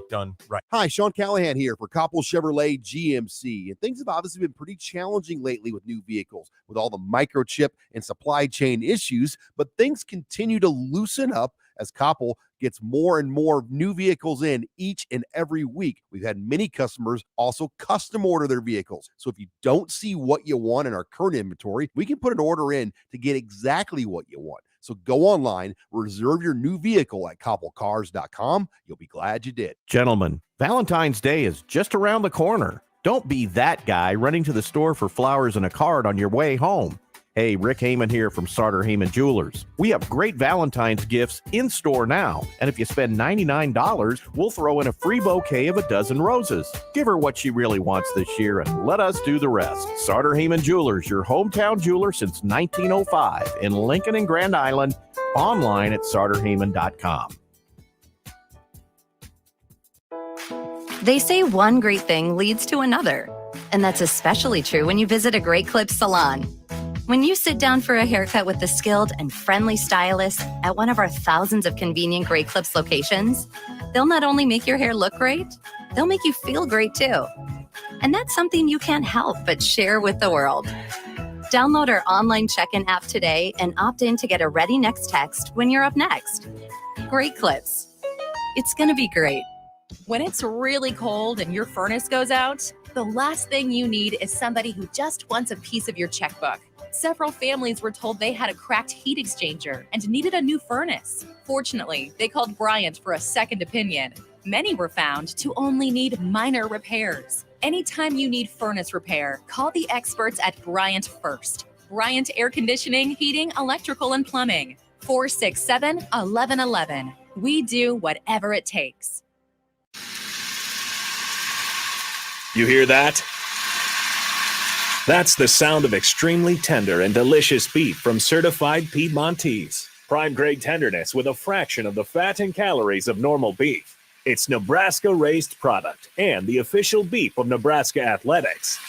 done right. Hi, Sean Callahan here for Koppel Chevrolet GMC. And things have obviously been pretty challenging lately with new vehicles, with all the microchip and supply chain issues, but things continue to loosen up as Koppel gets more and more new vehicles in each and every week. We've had many customers also custom order their vehicles. So if you don't see what you want in our current inventory, we can put an order in to get exactly what you want. So go online, reserve your new vehicle at koppelcars.com. You'll be glad you did. Gentlemen, Valentine's Day is just around the corner. Don't be that guy running to the store for flowers and a card on your way home. Hey, Rick Heyman here from Sartor Heyman Jewelers. We have great Valentine's gifts in store now, and if you spend $99, we'll throw in a free bouquet of a dozen roses. Give her what she really wants this year, and let us do the rest. Sartor Heyman Jewelers, your hometown jeweler since 1905 in Lincoln and Grand Island. Online at sartorheyman.com. They say one great thing leads to another, and that's especially true when you visit a Great Clips salon. When you sit down for a haircut with the skilled and friendly stylist at one of our thousands of convenient Great Clips locations, they'll not only make your hair look great, they'll make you feel great too. And that's something you can't help but share with the world. Download our online check-in app today and opt in to get a ready next text when you're up next. Great Clips. It's gonna be great. When it's really cold and your furnace goes out, the last thing you need is somebody who just wants a piece of your checkbook. Several families were told they had a cracked heat exchanger and needed a new furnace. Fortunately, they called Bryant for a second opinion. Many were found to only need minor repairs. Anytime you need furnace repair, call the experts at Bryant first. Bryant Air Conditioning, Heating, Electrical, and Plumbing. 467-1111. We do whatever it takes. You hear that? That's the sound of extremely tender and delicious beef from certified Piedmontese. Prime grade tenderness with a fraction of the fat and calories of normal beef. It's Nebraska-raised product and the official beef of Nebraska Athletics.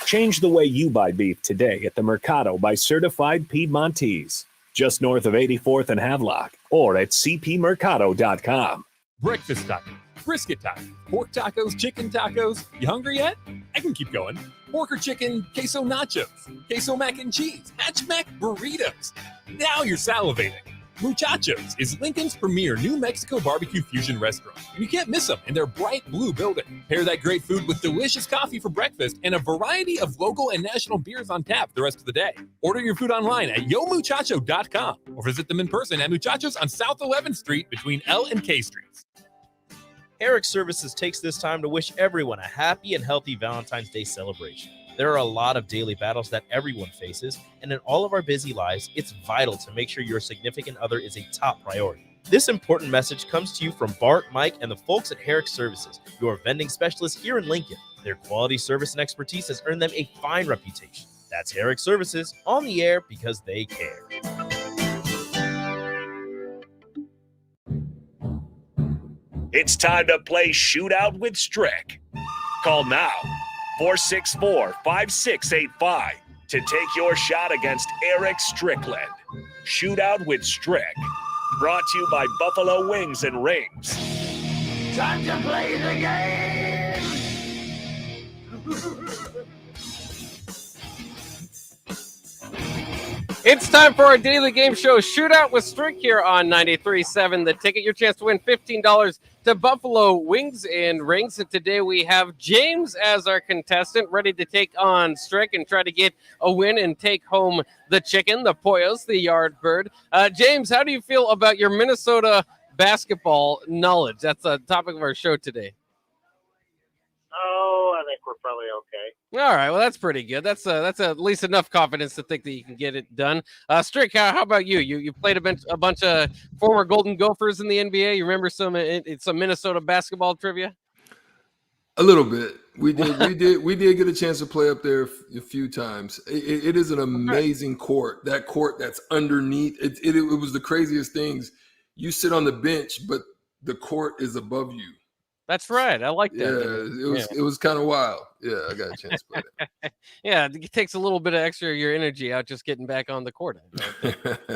Change the way you buy beef today at the Mercado by Certified Piedmontese, just north of 84th and Havelock, or at cpmercado.com. Breakfast tacos, brisket tacos, pork tacos, chicken tacos. You hungry yet? I can keep going. Pork or chicken, queso nachos, queso mac and cheese, hatch mac burritos. Now you're salivating. Muchachos is Lincoln's premier New Mexico barbecue fusion restaurant, and you can't miss them in their bright blue building. Pair that great food with delicious coffee for breakfast and a variety of local and national beers on tap the rest of the day. Order your food online at yomuchacho.com or visit them in person at Muchachos on South 11th Street between L and K Streets. Herrick Services takes this time to wish everyone a happy and healthy Valentine's Day celebration. There are a lot of daily battles that everyone faces, and in all of our busy lives, it's vital to make sure your significant other is a top priority. This important message comes to you from Bart, Mike, and the folks at Herrick Services, your vending specialists here in Lincoln. Their quality service and expertise has earned them a fine reputation. That's Herrick Services, on the air because they care. It's time to play Shootout with Strick. Call now, 464-5685, to take your shot against Eric Strickland. Shootout with Strick. Brought to you by Buffalo Wings and Rings. Time to play the game! It's time for our daily game show shootout with Strick here on 93.7 The Ticket. Your chance to win $15 to Buffalo Wings and Rings. And today we have James as our contestant, ready to take on Strick and try to get a win and take home the chicken, the Poyos, the yard bird. James, how do you feel about your Minnesota basketball knowledge? That's the topic of our show today. Oh, I think we're probably okay. All right, well, that's pretty good. That's at least enough confidence to think that you can get it done. Strick, how about you? You played a bunch of former Golden Gophers in the NBA. You remember some Minnesota basketball trivia? A little bit. We did get a chance to play up there a few times. It is an amazing court. That court that's underneath it was the craziest things. You sit on the bench, but the court is above you. That's right. I like that. Yeah, it was kind of wild. Yeah, I got a chance to play that. Yeah, it takes a little bit of extra of your energy out just getting back on the court.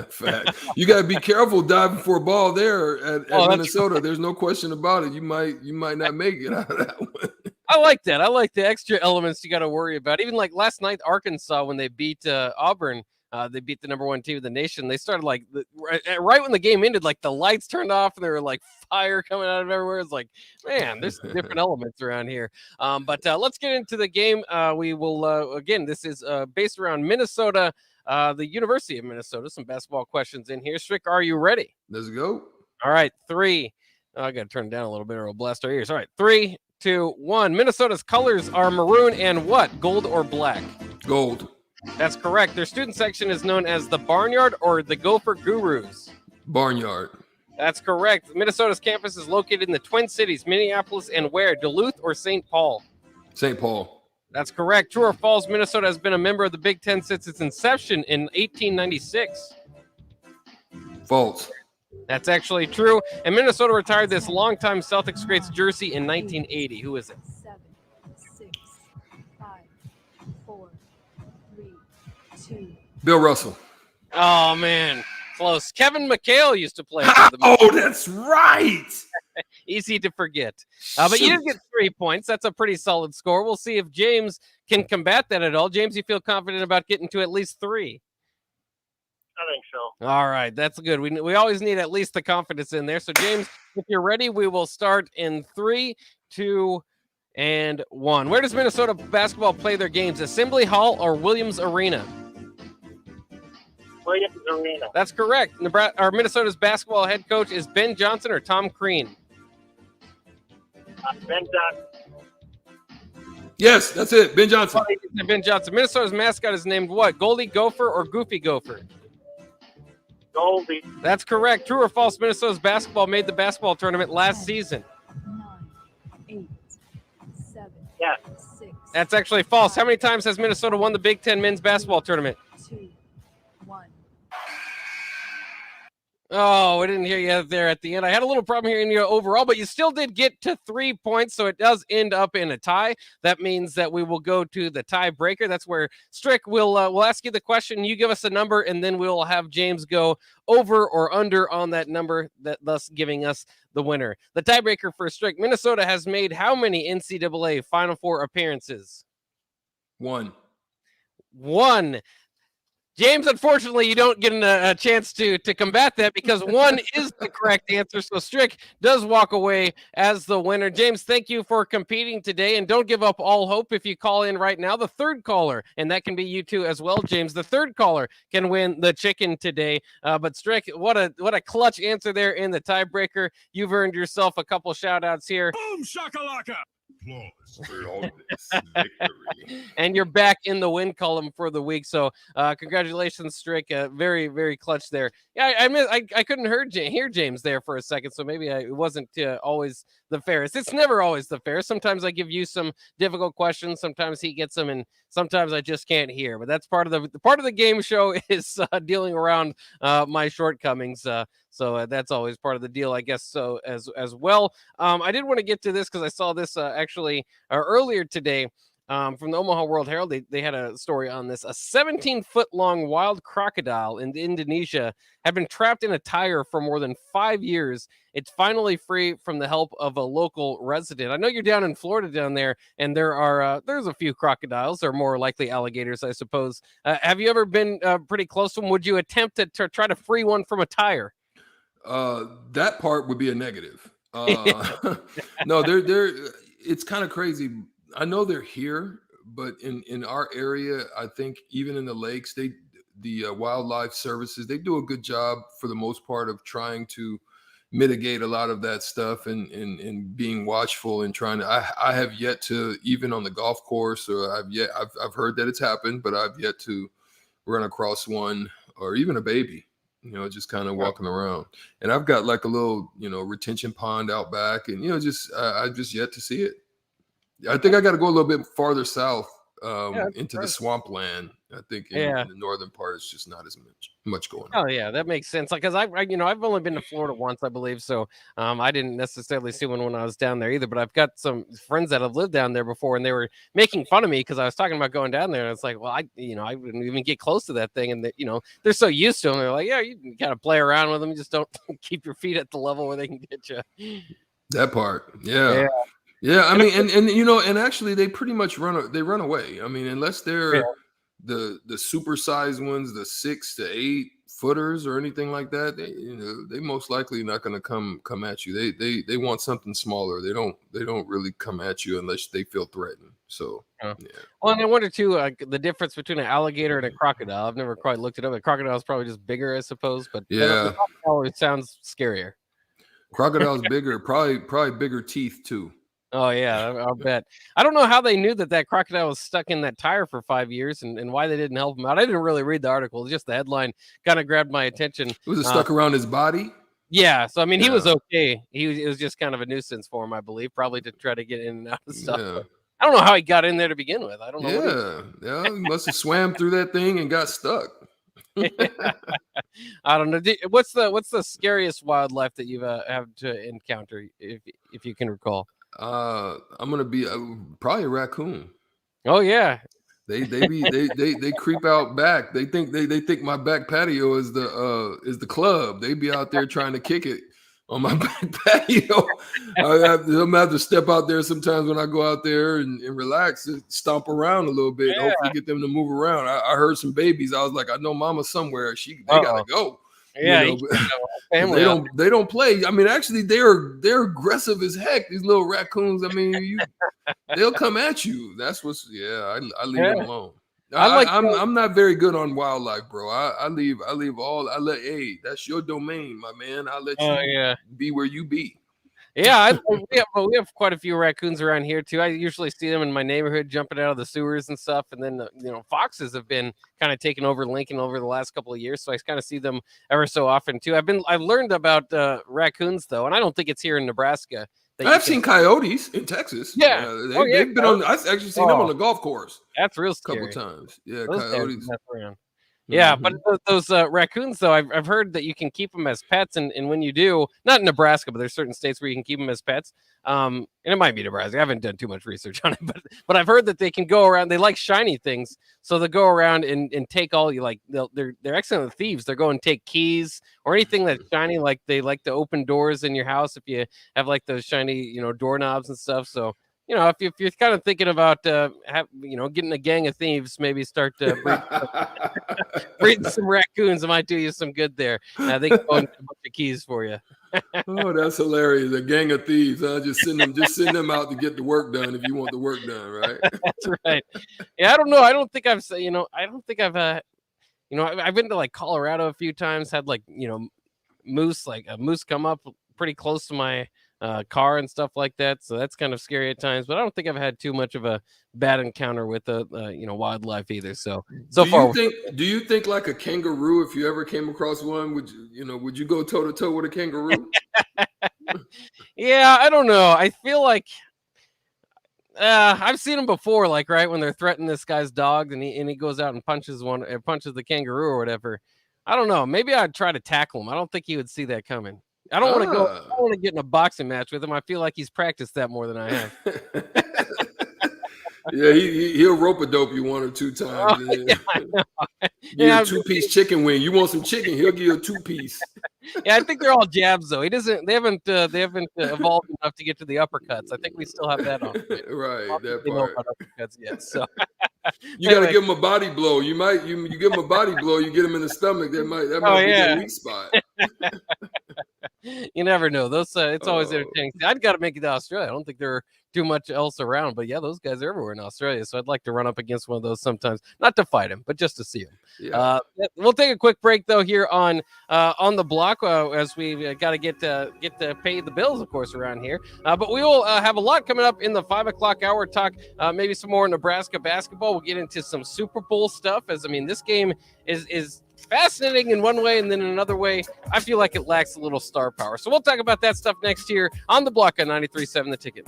Fact. You got to be careful diving for a ball there at Minnesota. Right. There's no question about it. You might not make it out of that one. I like that. I like the extra elements you got to worry about. Even like last night, Arkansas, when they beat Auburn, they beat the number one team of the nation. They started like right when the game ended, like the lights turned off and there were like fire coming out of everywhere. It's like, man, there's different elements around here. But let's get into the game. We will, again, this is based around Minnesota, the University of Minnesota. Some basketball questions in here. Strick, are you ready? Let's go. All right, 3. I got to turn it down a little bit or it'll blast our ears. All right, 3, 2, 1. Minnesota's colors are maroon and what? Gold or black? Gold. That's correct. Their student section is known as the Barnyard or the Gopher Gurus. Barnyard. That's correct. Minnesota's campus is located in the Twin Cities, Minneapolis, and where? Duluth or St. Paul? St. Paul. That's correct. True or false? Minnesota has been a member of the Big Ten since its inception in 1896. False. That's actually true. And Minnesota retired this longtime Celtics greats jersey in 1980. Who is it? 7, 6, 5, 4, 3, 2. Bill Russell. Oh, man. Close. Kevin McHale used to play. Oh, that's right. Easy to forget. But you did get 3 points. That's a pretty solid score. We'll see if James can combat that at all. James, you feel confident about getting to at least 3? I think so. All right. That's good. We always need at least the confidence in there. So, James, if you're ready, we will start in 3, 2, and 1. Where does Minnesota basketball play their games? Assembly Hall or Williams Arena? Williams Arena. That's correct. Minnesota's basketball head coach is Ben Johnson or Tom Crean? Ben Johnson. Yes, that's it. Ben Johnson. Ben Johnson. Minnesota's mascot is named what? Goldie Gopher or Goofy Gopher? Goldie. That's correct. True or false? Minnesota's basketball made the basketball tournament last season. 9, 8, 7, Yeah. 6. That's actually false. How many times has Minnesota won the Big Ten men's basketball tournament? 2, 1. Oh, I didn't hear you there at the end. I had a little problem hearing you overall, but you still did get to 3 points, so it does end up in a tie. That means that we will go to the tiebreaker. That's where Strick will ask you the question. You give us a number, and then we'll have James go over or under on that number, thus giving us the winner. The tiebreaker for Strick: Minnesota has made how many NCAA Final Four appearances? 1. 1. James, unfortunately, you don't get a chance to combat that because 1 is the correct answer. So Strick does walk away as the winner. James, thank you for competing today. And don't give up all hope if you call in right now. The third caller, and that can be you too as well, James. The third caller can win the chicken today. But Strick, what a clutch answer there in the tiebreaker. You've earned yourself a couple shout outs here. Boom shakalaka. Applause for all this victory. And you're back in the win column for the week. So congratulations, Strick. Very, very clutch there. Yeah, I couldn't hear James there for a second, so maybe it wasn't always the fairest. It's never always the fairest. Sometimes I give you some difficult questions. Sometimes he gets them, and sometimes I just can't hear. But that's part of the game show is dealing around my shortcomings. So that's always part of the deal, I guess. So as well, I did want to get to this because I saw this actually earlier today. from the Omaha World Herald, they had a story on this. A 17-foot long wild crocodile in Indonesia had been trapped in a tire for more than 5 years. It's finally free from the help of a local resident. I know you're down in Florida down there, and there's a few crocodiles, or more likely alligators, I suppose. Have you ever been pretty close to them? Would you attempt to try to free one from a tire? That part would be a negative. No, they're it's kind of crazy. I know they're here, but in our area, I think even in the lakes, the wildlife services, they do a good job for the most part of trying to mitigate a lot of that stuff and being watchful and trying to. I have yet to, even on the golf course, or I've heard that it's happened, but I've yet to run across one or even a baby, just kind of walking around. And I've got like a little, retention pond out back, and I've just yet to see it. I think I got to go a little bit farther south into the swampland. I think in the northern part, it's just not as much going on. Oh yeah, that makes sense. Like, cause I've only been to Florida once, I believe. So I didn't necessarily see one when I was down there either. But I've got some friends that have lived down there before, and they were making fun of me because I was talking about going down there. And it's like, well, I wouldn't even get close to that thing, and they're so used to them. They're like, yeah, you can kind of play around with them. You just don't keep your feet at the level where they can get you. That part, yeah. Yeah, I mean, and actually, they pretty much run away. I mean, unless they're the supersized ones, the 6 to 8 footers or anything like that, they most likely not going to come at you. They want something smaller. They don't really come at you unless they feel threatened. So yeah. Well, and I wonder too the difference between an alligator and a crocodile. I've never quite looked it up. A crocodile is probably just bigger, I suppose, but the crocodile sounds scarier. Crocodile's bigger, probably bigger teeth too. Oh yeah, I'll bet. I don't know how they knew that crocodile was stuck in that tire for 5 years and why they didn't help him out. I didn't really read the article. Just the headline kind of grabbed my attention. Was it stuck around his body? Yeah. So, I mean, he was okay. It was just kind of a nuisance for him, I believe, probably to try to get in and out of stuff. Yeah. I don't know how he got in there to begin with. I don't know. Yeah. He must have swam through that thing and got stuck. I don't know. What's the scariest wildlife that you've had to encounter, if you can recall? I'm gonna be probably a raccoon. Oh yeah, they creep out back. They think my back patio is the club. They be out there trying to kick it on my back patio. I'm gonna have to step out there sometimes when I go out there and relax and stomp around a little bit. Hopefully get them to move around. I heard some babies. I was like, I know mama's somewhere. They gotta go. Yeah, they don't play. I mean, actually, they're aggressive as heck. These little raccoons. I mean, they'll come at you. That's what's. I leave them alone. I'm not very good on wildlife, bro. I leave all. Hey, that's your domain, my man. I'll let you be where you be. Yeah, we have quite a few raccoons around here too. I usually see them in my neighborhood jumping out of the sewers and stuff. And then foxes have been kind of taking over Lincoln over the last couple of years, so I kind of see them ever so often too. I've learned about raccoons though, and I don't think it's here in Nebraska. I've seen coyotes in Texas. Yeah, they've been on. I've actually seen them on the golf course. That's real scary. A couple times. Yeah, those coyotes. Yeah, but those raccoons, though, I've heard that you can keep them as pets, and when you do, not in Nebraska, but there's certain states where you can keep them as pets. And it might be Nebraska. I haven't done too much research on it, but I've heard that they can go around. They like shiny things, so they'll go around and take all you like. They're excellent thieves. They'll go and take keys or anything that's shiny. Like they like to open doors in your house if you have like those shiny doorknobs and stuff. So. If you're kind of thinking about getting a gang of thieves, maybe start breeding some raccoons. It might do you some good there. They can go and get a bunch of keys for you. Oh, that's hilarious! A gang of thieves. Just send them out to get the work done if you want the work done, right? That's right. Yeah, I don't know. I don't think I've I've been to like Colorado a few times. Had moose come up pretty close to my car and stuff like that, so that's kind of scary at times. But I don't think I've had too much of a bad encounter with wildlife either. So far. Do you think like a kangaroo? If you ever came across one, would you go toe to toe with a kangaroo? Yeah, I don't know. I feel like I've seen them before, like right when they're threatening this guy's dog, and he goes out and punches the kangaroo or whatever. I don't know. Maybe I'd try to tackle him. I don't think he would see that coming. I don't want to go. I don't want to get in a boxing match with him. I feel like he's practiced that more than I have. Yeah, he'll rope a dope you 1 or 2 times. Oh, yeah, I know. Give Yeah, you a 2-piece chicken wing. You want some chicken? He'll give you a 2-piece. yeah, I think they're all jabs though. They haven't evolved enough to get to the uppercuts. I think we still have that on. I Right, don't think that they know part. about uppercuts yet. So You got to anyway, give him a body blow. You give him a body blow. You get him in the stomach. That might oh be yeah. their weak spot. You never know. Those it's always Oh. entertaining. I'd got to make it to Australia. I don't think there are too much else around, but yeah, those guys are everywhere in Australia. So I'd like to run up against one of those sometimes, not to fight him, but just to see him. Yeah. We'll take a quick break though here on the block as we got to get to pay the bills, of course, around here. But we will have a lot coming up in the 5 o'clock hour. Talk maybe some more Nebraska basketball. We'll get into some Super Bowl stuff. As I mean, this game is fascinating in one way, and then in another way, I feel like it lacks a little star power. So we'll talk about that stuff next year on the block on 93.7 The Ticket.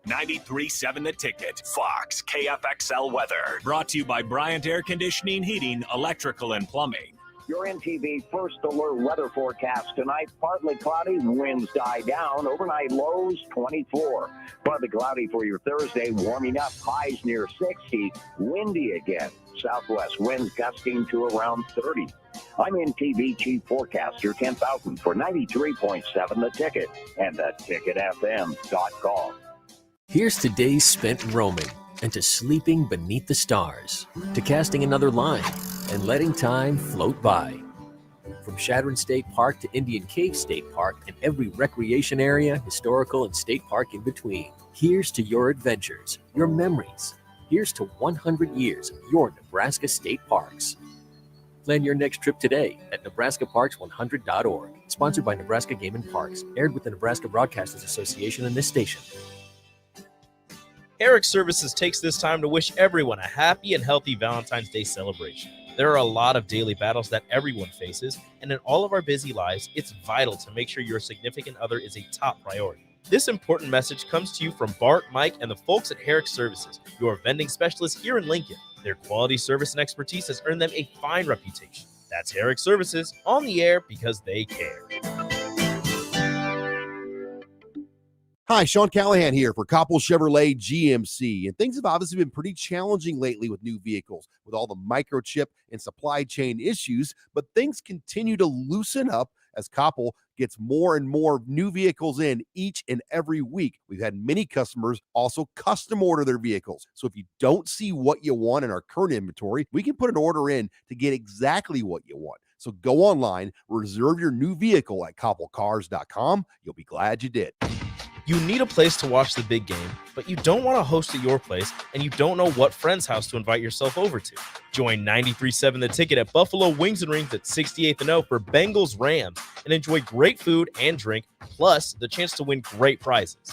$93.7 The Ticket. Fox KFXL weather. Brought to you by Bryant Air Conditioning, Heating, Electrical, and Plumbing. Your NTV First Alert weather forecast tonight. Partly cloudy, winds die down. Overnight lows 24. Partly cloudy for your Thursday, warming up. Highs near 60. Windy again. Southwest winds gusting to around 30. I'm NTV Chief Forecaster 10,000 for 93.7 The Ticket and theticketfm.com. Here's to days spent roaming and to sleeping beneath the stars, to casting another line and letting time float by. From Shadron State Park to Indian Cave State Park and every recreation area, historical, and state park in between. Here's to your adventures, your memories. Here's to 100 years of your Nebraska state parks. Plan your next trip today at nebraskaparks100.org. Sponsored by Nebraska Game and Parks. Aired with the Nebraska Broadcasters Association and this station. Herrick Services takes this time to wish everyone a happy and healthy Valentine's Day celebration. There are a lot of daily battles that everyone faces, and in all of our busy lives, it's vital to make sure your significant other is a top priority. This important message comes to you from Bart, Mike, and the folks at Herrick Services, your vending specialists here in Lincoln. Their quality service and expertise has earned them a fine reputation. That's Herrick Services, on the air because they care. Hi, Sean Callahan here for Koppel Chevrolet GMC. And things have obviously been pretty challenging lately with new vehicles, with all the microchip and supply chain issues, but things continue to loosen up as Koppel gets more and more new vehicles in each and every week. We've had many customers also custom order their vehicles. So if you don't see what you want in our current inventory, we can put an order in to get exactly what you want. So go online, reserve your new vehicle at koppelcars.com. You'll be glad you did. You need a place to watch the big game, but you don't want to host at your place, and you don't know what friend's house to invite yourself over to. Join 93.7 The Ticket at Buffalo Wings and Rings at 68th and O for Bengals Rams and enjoy great food and drink, plus the chance to win great prizes.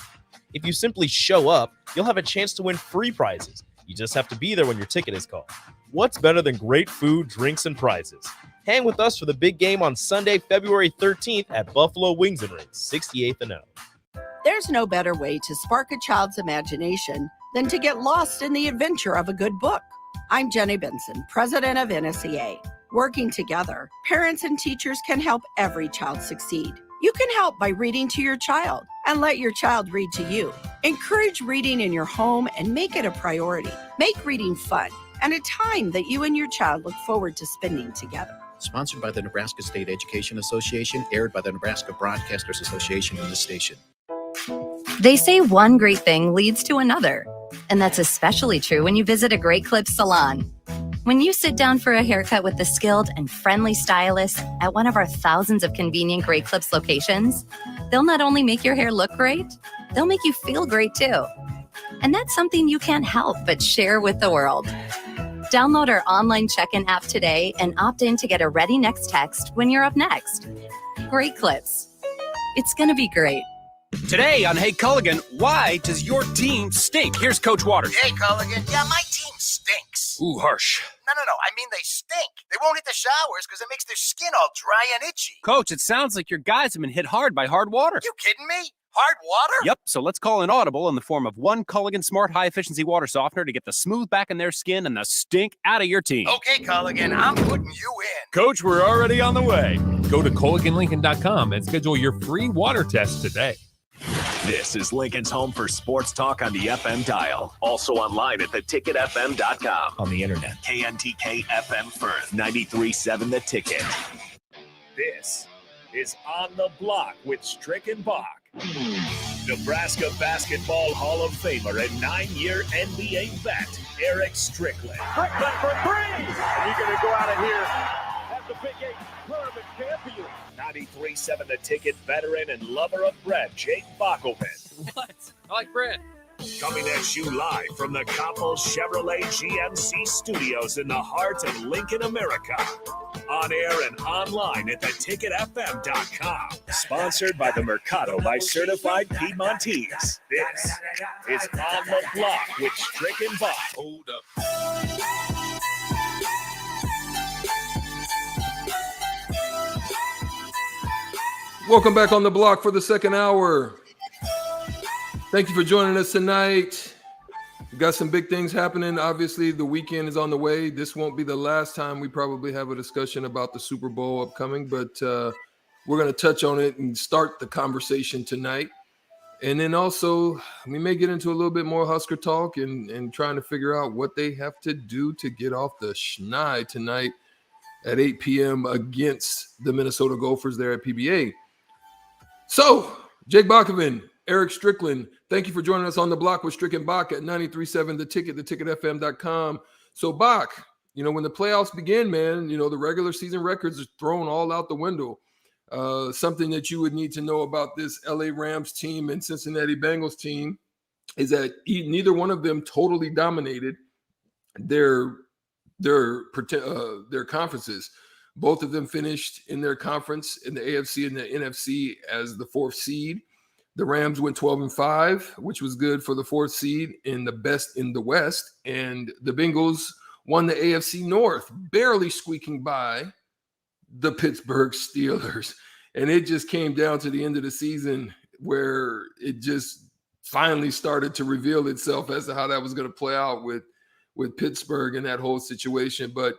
If you simply show up, you'll have a chance to win free prizes. You just have to be there when your ticket is called. What's better than great food, drinks, and prizes? Hang with us for the big game on Sunday, February 13th at Buffalo Wings and Rings, 68th and O. There's no better way to spark a child's imagination than to get lost in the adventure of a good book. I'm Jenny Benson, president of NSEA. Working together, parents and teachers can help every child succeed. You can help by reading to your child and let your child read to you. Encourage reading in your home and make it a priority. Make reading fun and a time that you and your child look forward to spending together. Sponsored by the Nebraska State Education Association, aired by the Nebraska Broadcasters Association and this station. They say one great thing leads to another, and that's especially true when you visit a Great Clips salon. When you sit down for a haircut with the skilled and friendly stylist at one of our thousands of convenient Great Clips locations, they'll not only make your hair look great, they'll make you feel great too. And that's something you can't help but share with the world. Download our online check-in app today and opt in to get a Ready Next text when you're up next. Great Clips. It's going to be great. Today on Hey Culligan, why does your team stink? Here's Coach Waters. Hey Culligan, yeah, my team stinks. Ooh, harsh. No, I mean they stink. They won't hit the showers because it makes their skin all dry and itchy. Coach, it sounds like your guys have been hit hard by hard water. You kidding me? Hard water? Yep, so let's call an audible in the form of one Culligan Smart High-Efficiency Water Softener to get the smooth back in their skin and the stink out of your team. Okay, Culligan, I'm putting you in. Coach, we're already on the way. Go to CulliganLincoln.com and schedule your free water test today. This is Lincoln's home for sports talk on the FM dial. Also online at theticketfm.com. On the internet. KNTK FM Firth, 93.7 The Ticket. This is On the Block with Strick and Bock. Nebraska Basketball Hall of Famer and 9-year NBA vet, Eric Strickland. Strickland for three! And he's going to go out of here as the Big 8 tournament champion. 93.7 The Ticket veteran and lover of bread, Jake Bockelman. What? I like bread. Coming at you live from the Coppel Chevrolet GMC studios in the heart of Lincoln, America. On air and online at theticketfm.com. Sponsored by the Mercado by Certified Piedmontese. This is On the Block with Strick and Bock. Hold up. Welcome back on the block for the second hour. Thank you for joining us tonight. We've got some big things happening. Obviously, the weekend is on the way. This won't be the last time we probably have a discussion about the Super Bowl upcoming, but we're going to touch on it and start the conversation tonight. And then also, we may get into a little bit more Husker talk and trying to figure out what they have to do to get off the schneid tonight at 8 p.m. against the Minnesota Gophers there at PBA. So, Jake Bockelman, Eric Strickland, thank you for joining us on the block with Strick and Bock at 93.7 The Ticket, theticketfm.com. So, Bock, when the playoffs begin, man, the regular season records are thrown all out the window. Something that you would need to know about this LA Rams team and Cincinnati Bengals team is that neither one of them totally dominated their conferences. Both of them finished in their conference in the AFC and the NFC as the 4th seed. The Rams went 12-5, which was good for the 4th seed and the best in the West. And the Bengals won the AFC North, barely squeaking by the Pittsburgh Steelers. And it just came down to the end of the season where it just finally started to reveal itself as to how that was going to play out with Pittsburgh and that whole situation. But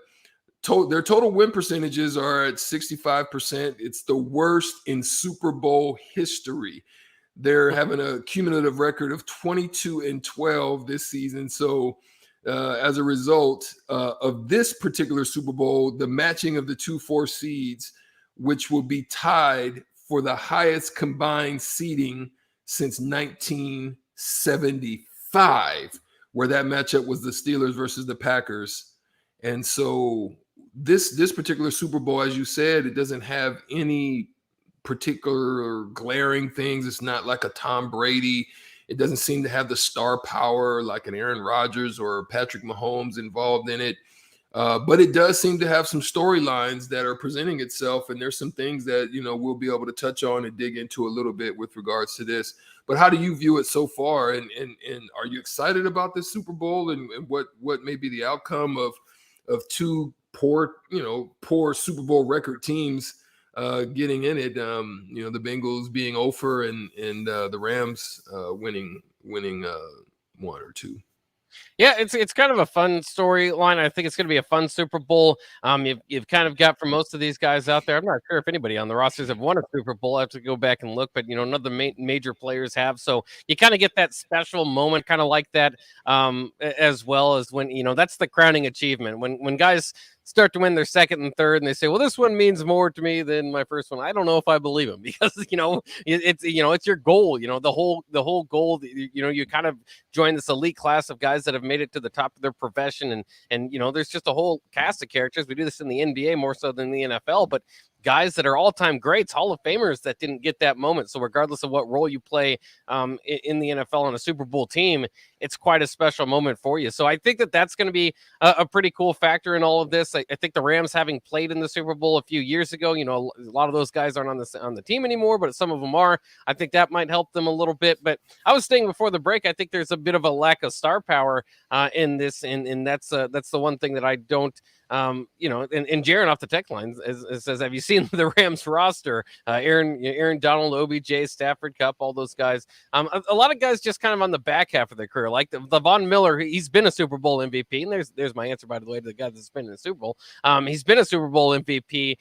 their total win percentages are at 65%. It's the worst in Super Bowl history. They're having a cumulative record of 22-12 this season. So as a result of this particular Super Bowl, the matching of the 2-4 seeds, which will be tied for the highest combined seeding since 1975, where that matchup was the Steelers versus the Packers. And so this particular Super Bowl, as you said, it doesn't have any particular glaring things. It's not like a Tom Brady. It doesn't seem to have the star power like an Aaron Rodgers or Patrick Mahomes involved in it. But it does seem to have some storylines that are presenting itself. And there's some things that, we'll be able to touch on and dig into a little bit with regards to this. But how do you view it so far? And are you excited about this Super Bowl and what may be the outcome of two poor Super Bowl record teams getting in it? The Bengals being 0-for and the Rams winning 1 or 2. Yeah, it's kind of a fun storyline. I think it's going to be a fun Super Bowl. You've kind of got for most of these guys out there. I'm not sure if anybody on the rosters have won a Super Bowl. I have to go back and look, but none of the major players have. So you kind of get that special moment, kind of like that, as well as when that's the crowning achievement when guys start to win their second and third, and they say, "Well, this one means more to me than my first one." I don't know if I believe them because it's your goal. The whole goal. You kind of join this elite class of guys that have made it to the top of their profession, and there's just a whole cast of characters. We do this in the NBA more so than the NFL, but guys that are all-time greats, Hall of Famers that didn't get that moment. So regardless of what role you play in the NFL on a Super Bowl team, it's quite a special moment for you. So I think that's going to be a pretty cool factor in all of this. I think the Rams, having played in the Super Bowl a few years ago, a lot of those guys aren't on the team anymore, but some of them are. I think that might help them a little bit. But I was saying before the break, I think there's a bit of a lack of star power in this, and that's the one thing that I don't you know, and Jaron off the tech line says, have you seen the Rams roster? Aaron Donald, OBJ, Stafford, Kupp, all those guys. A lot of guys just kind of on the back half of their career, like the Von Miller. He's been a Super Bowl MVP, and there's my answer, by the way, to the guy that's been in the Super Bowl. He's been a Super Bowl MVP,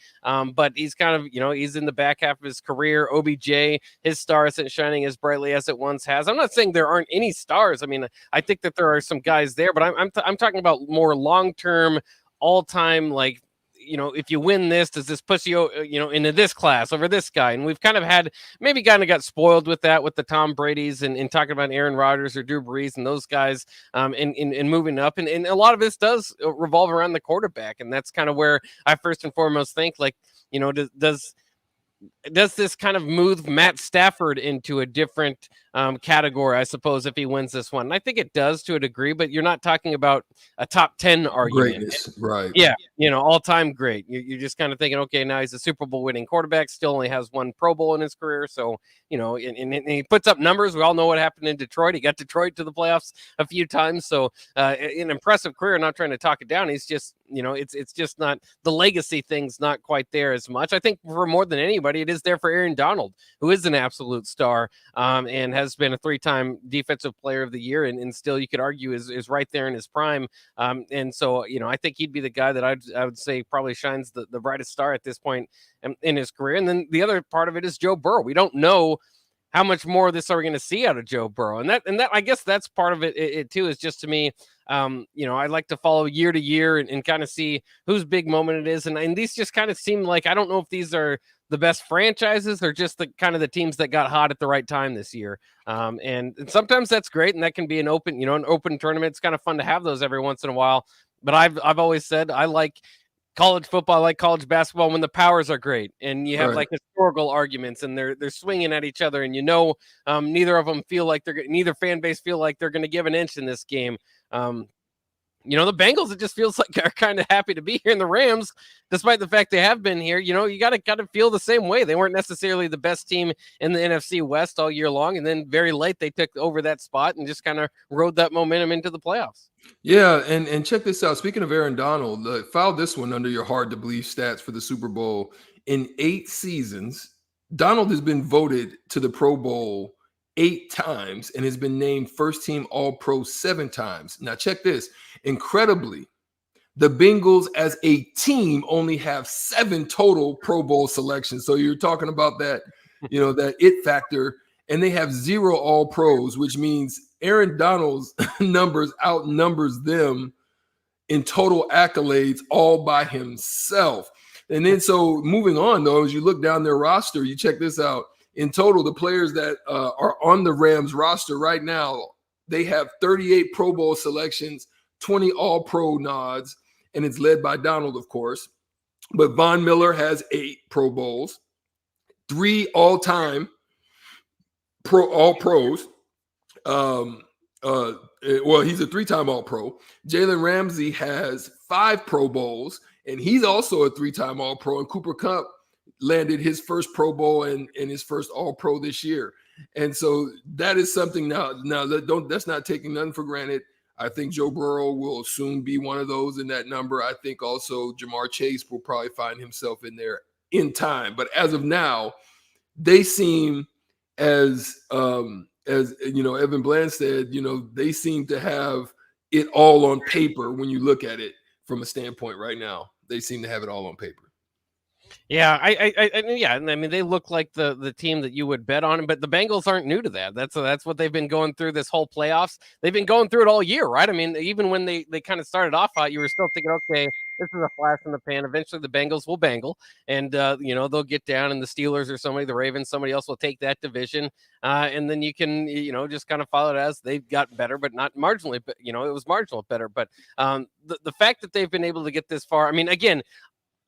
but he's kind of, you know, he's in the back half of his career. OBJ, his star isn't shining as brightly as it once has. I'm not saying there aren't any stars. I mean, I think that there are some guys there, but I'm talking about more long-term, all-time, like, you know, if you win this, does this push you, you know, into this class over this guy? And we've kind of got spoiled with that with the Tom Brady's and talking about Aaron Rodgers or Drew Brees and those guys, and moving up. And a lot of this does revolve around the quarterback. And that's kind of where I first and foremost think, like, you know, does this kind of move Matt Stafford into a different category, I suppose, if he wins this one? And I think it does to a degree, but you're not talking about a top 10 argument. Greatness, right? Yeah, you know, all-time great. You're just kind of thinking, okay, now he's a Super Bowl winning quarterback, still only has one Pro Bowl in his career. So, you know, and he puts up numbers. We all know what happened in Detroit. He got Detroit to the playoffs a few times. So an impressive career, not trying to talk it down. He's just, you know, it's just not, the legacy thing's not quite there as much. I think for more than anybody, it is there for Aaron Donald, who is an absolute star, and has been a 3-time Defensive Player of the Year, and still you could argue is right there in his prime. And so, you know, I think he'd be the guy that I would say probably shines the brightest star at this point in his career. And then the other part of it is Joe Burrow. We don't know how much more of this are we going to see out of Joe Burrow, and that I guess that's part of it too, is just, to me, you know, I like to follow year to year and kind of see whose big moment it is. And these just kind of seem like, I don't know if these are the best franchises or just the kind of the teams that got hot at the right time this year. And sometimes that's great. And that can be an open tournament. It's kind of fun to have those every once in a while. But I've always said, I like college football, I like college basketball when the powers are great and you have like historical arguments and they're swinging at each other, and, you know, neither of them feel like neither fan base feel like they're going to give an inch in this game. You know, the Bengals, it just feels like are kind of happy to be here, in the Rams, despite the fact they have been here. You know, you got to kind of feel the same way. They weren't necessarily the best team in the NFC West all year long, and then very late they took over that spot and just kind of rode that momentum into the playoffs. Yeah, and check this out. Speaking of Aaron Donald, file this one under your hard to believe stats for the Super Bowl. In 8 seasons, Donald has been voted to the Pro Bowl 8 times and has been named first team All-Pro 7 times. Now check this. Incredibly, the Bengals as a team only have 7 total Pro Bowl selections. So you're talking about that, you know, that it factor, and they have 0 All-Pros, which means Aaron Donald's numbers outnumbers them in total accolades all by himself. And then, so moving on, though, as you look down their roster, you check this out. In total, the players that are on the Rams roster right now, they have 38 Pro Bowl selections, 20 All-Pro nods, and it's led by Donald, of course. But Von Miller has 8 Pro Bowls, 3 all-time All-Pros. Well, he's a 3-time All-Pro. Jalen Ramsey has 5 Pro Bowls, and he's also a 3-time All-Pro. And Cooper Kupp landed his first Pro Bowl and his first All-Pro this year. And so that is something now that's not taking none for granted. I think Joe Burrow will soon be one of those in that number. I think also Jamar Chase will probably find himself in there in time. But as of now, they seem as you know, Evan Bland said, you know, they seem to have it all on paper when you look at it from a standpoint right now. They seem to have it all on paper. Yeah, I mean, they look like the team that you would bet on, but the Bengals aren't new to that. That's what they've been going through this whole playoffs. They've been going through it all year, right? I mean, even when they kind of started off hot, you were still thinking, okay, this is a flash in the pan. Eventually, the Bengals will bangle, and you know, they'll get down, and the Steelers or somebody, the Ravens, somebody else will take that division, and then you can, you know, just kind of follow it as they've gotten better, but not marginally. But you know, it was marginal better. But the fact that they've been able to get this far, I mean, again,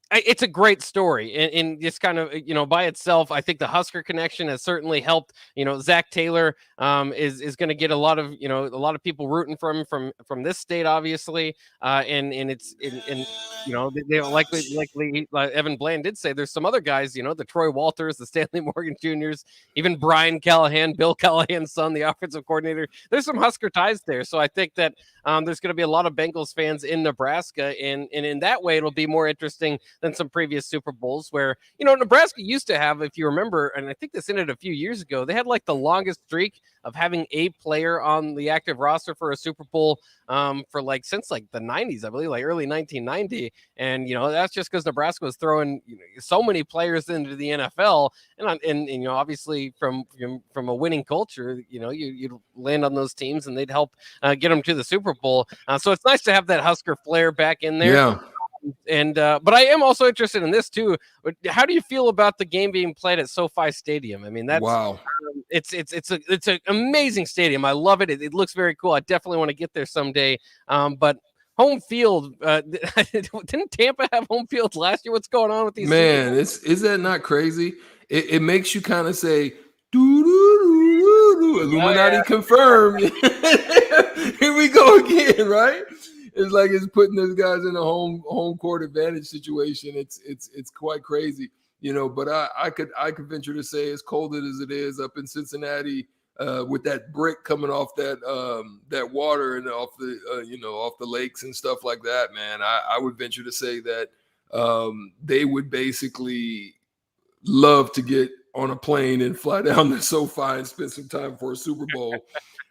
It's a great story, and just kind of, by itself. I think the Husker connection has certainly helped. Zach Taylor is going to get a lot of people rooting from this state, obviously, and they likely Evan Bland did say there's some other guys, the Troy Walters, the Stanley Morgan Juniors, even Brian Callahan, Bill Callahan's son, the offensive coordinator. There's some Husker ties there, so I think that there's going to be a lot of Bengals fans in Nebraska, and in that way, it'll be more interesting than some previous Super Bowls where, Nebraska used to have, if you remember, and I think this ended a few years ago, they had like the longest streak of having a player on the active roster for a Super Bowl for since the 90s, I believe, early 1990. And, that's just because Nebraska was throwing so many players into the NFL. And obviously from a winning culture, you'd land on those teams and they'd help get them to the Super Bowl. So it's nice to have that Husker flair back in there. Yeah. And but I am also interested in this too. How do you feel about the game being played at SoFi Stadium? I mean, that's wow. It's an amazing stadium. I love it. It looks very cool. I definitely want to get there someday. But home field, didn't Tampa have home field last year? What's going on with these? Man, is that not crazy? It makes you kind of say, doo, doo, doo, doo, Illuminati confirmed. Here we go again, right? It's like it's putting those guys in a home court advantage situation. It's quite crazy, But I could venture to say, as cold as it is up in Cincinnati, with that brick coming off that water and off the off the lakes and stuff like that, man, I would venture to say that they would basically love to get on a plane and fly down to SoFi and spend some time for a Super Bowl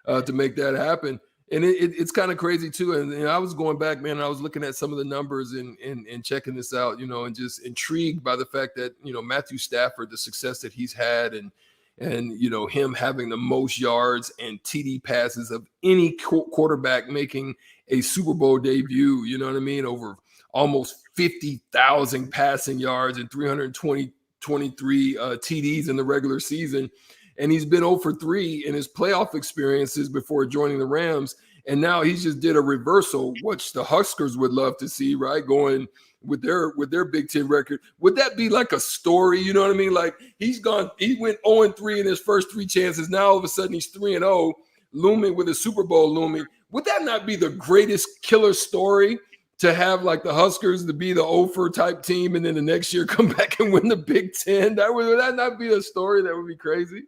to make that happen. And it's kind of crazy too. And I was going back, man, and I was looking at some of the numbers and checking this out, and just intrigued by the fact that, Matthew Stafford, the success that he's had and him having the most yards and TD passes of any quarterback making a Super Bowl debut, you know what I mean? Over almost 50,000 passing yards and 323 TDs in the regular season. And he's been 0 for 3 in his playoff experiences before joining the Rams. And now he's just did a reversal, which the Huskers would love to see, right? Going with their Big Ten record. Would that be like a story? You know what I mean? Like he went 0-3 in his first 3 chances. Now all of a sudden he's 3-0, looming with a Super Bowl looming. Would that not be the greatest killer story? To have like the Huskers to be the 0-for type team and then the next year come back and win the Big Ten. Would that not be a story that would be crazy?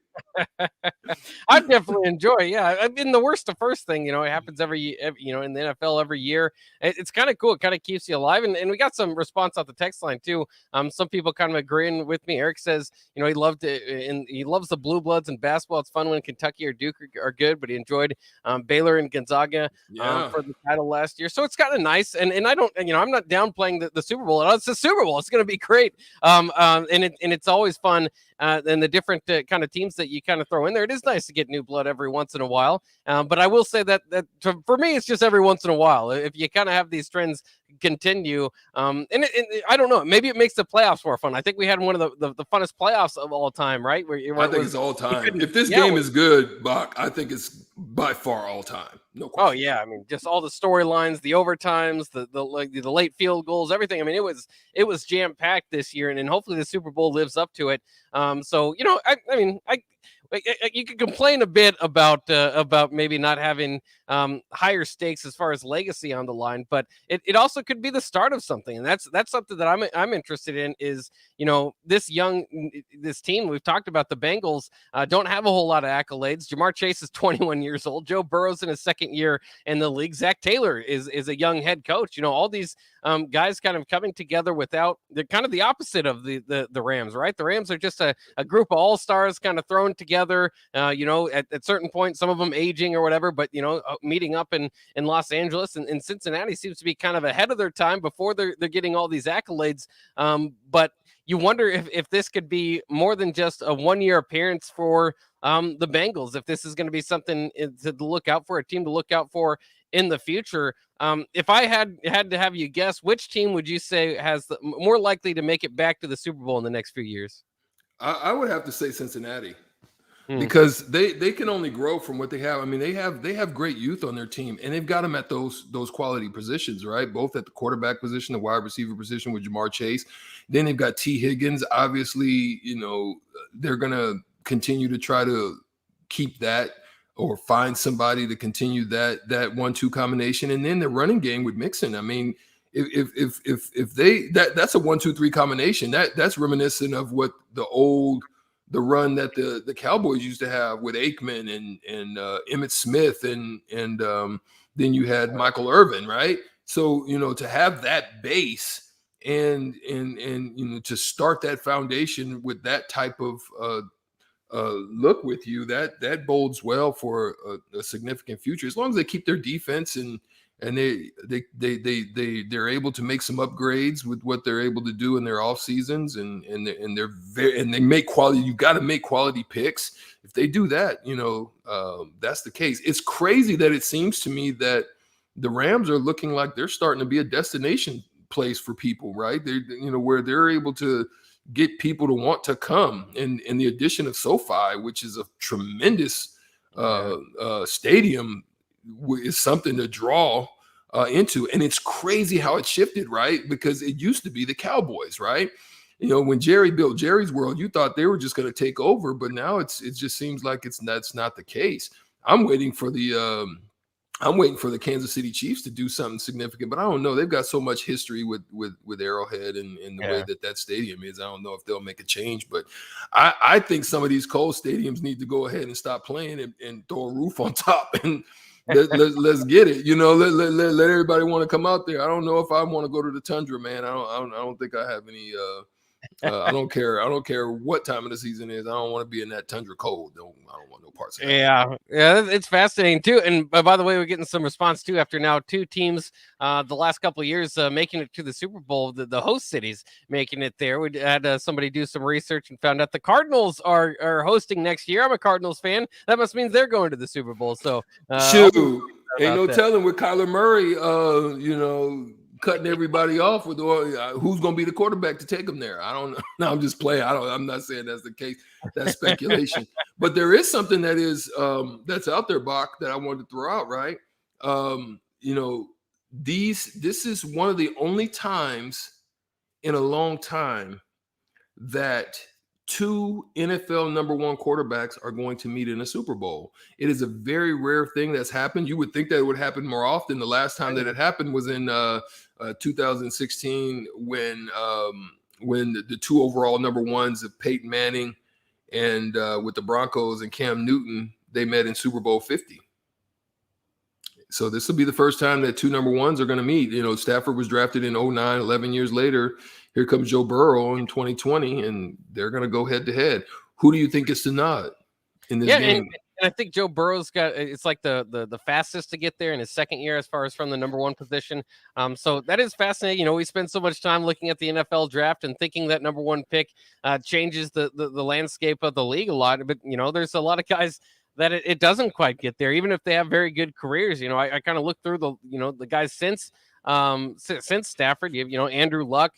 I definitely enjoy. Yeah, I mean the worst to first thing, it happens every in the NFL every year. It's kind of cool. It kind of keeps you alive. And we got some response off the text line too. Some people kind of agreeing with me. Eric says, he loved it and he loves the Blue Bloods and basketball. It's fun when Kentucky or Duke are good, but he enjoyed Baylor and Gonzaga for the title last year. So it's kind of nice. And I don't, I'm not downplaying the Super Bowl. It's the Super Bowl. It's going to be great. And it's always fun. And the different kind of teams that you kind of throw in there. It is nice to get new blood every once in a while. But I will say that for me, it's just every once in a while. If you kind of have these trends continue, and I don't know, maybe it makes the playoffs more fun. I think we had one of the funnest playoffs of all time, right? I think it's all time. If this game is good, Bock, I think it's by far all time. No question. Oh yeah, I mean, just all the storylines, the overtimes, the late field goals, everything. I mean, it was jam packed this year, and hopefully the Super Bowl lives up to it. So you could complain a bit about maybe not having higher stakes as far as legacy on the line, but it also could be the start of something, and that's something that I'm interested in. Is this team we've talked about, the Bengals don't have a whole lot of accolades. Jamar Chase is 21 years old. Joe Burrow's in his second year in the league. Zach Taylor is a young head coach. All these guys kind of coming together they're kind of the opposite of the Rams, right? The Rams are just a group of all-stars kind of thrown together, at certain points, some of them aging or whatever, but, meeting up in Los Angeles, and Cincinnati seems to be kind of ahead of their time before they're getting all these accolades. But you wonder if this could be more than just a one-year appearance for the Bengals, if this is going to be something to look out for, a team to look out for in the future. If I had to have you guess, which team would you say has more likely to make it back to the Super Bowl in the next few years? I would have to say Cincinnati. because they can only grow from what they have. I mean, they have great youth on their team, and they've got them at those quality positions, right? Both at the quarterback position, the wide receiver position with Jamar Chase. Then they've got T. Higgins. Obviously, they're gonna continue to try to keep that or find somebody to continue that 1-2 combination, and then the running game with Mixon. I mean, if they that's a 1-2-3 combination, that's reminiscent of what the run that the Cowboys used to have with Aikman and Emmitt Smith and then you had Michael Irvin, right? So to have that base and to start that foundation with that type of look with you, that bodes well for a significant future, as long as they keep their defense and they're able to make some upgrades with what they're able to do in their off seasons and they make quality. You got to make quality picks. If they do that, that's the case. It's crazy that it seems to me that the Rams are looking like they're starting to be a destination place for people, right? They where they're able to get people to want to come, and the addition of SoFi, which is a tremendous stadium, is something to draw into. And it's crazy how it shifted, right? Because it used to be the Cowboys, right? When Jerry built Jerry's World, you thought they were just going to take over, but now it just seems like that's not the case. I'm waiting for the Kansas City Chiefs to do something significant, but I don't know. They've got so much history with Arrowhead and the way that stadium is. I don't know if they'll make a change, but I think some of these cold stadiums need to go ahead and stop playing and throw a roof on top and let's get it. Let everybody want to come out there. I don't know if I want to go to the Tundra, man. I don't think I have any. I don't care. I don't care what time of the season is. I don't want to be in that tundra cold. I don't want no parts of that. Yeah, it's fascinating too. And by the way, we're getting some response too after now 2 teams the last couple of years making it to the Super Bowl. The host cities making it there. We had somebody do some research and found out the Cardinals are hosting next year. I'm a Cardinals fan. That must mean they're going to the Super Bowl. So shoot, ain't no telling with Kyler Murray. Cutting everybody off with who's going to be the quarterback to take them there. I don't know. No, I'm just playing. I'm not saying that's the case. That's speculation. But there is something that is that's out there, Bock, that I wanted to throw out. Right? This is one of the only times in a long time that 2 NFL number 1 quarterbacks are going to meet in a Super Bowl. It is a very rare thing that's happened. You would think that it would happen more often. The last time that it happened was in 2016 when the 2 overall number 1s of Peyton Manning and with the Broncos and Cam Newton, they met in Super Bowl 50. So this will be the first time that 2 number 1s are going to meet. Stafford was drafted in 2009, 11 years later. Here comes Joe Burrow in 2020, and they're going to go head to head. Who do you think is the nod in this game? And I think Joe Burrow's it's like the fastest to get there in his second year as far as from the number 1 position. So that is fascinating. We spend so much time looking at the NFL draft and thinking that number 1 pick changes the landscape of the league a lot. But, there's a lot of guys that it doesn't quite get there, even if they have very good careers. I kind of look through the guys since Stafford. You have Andrew Luck.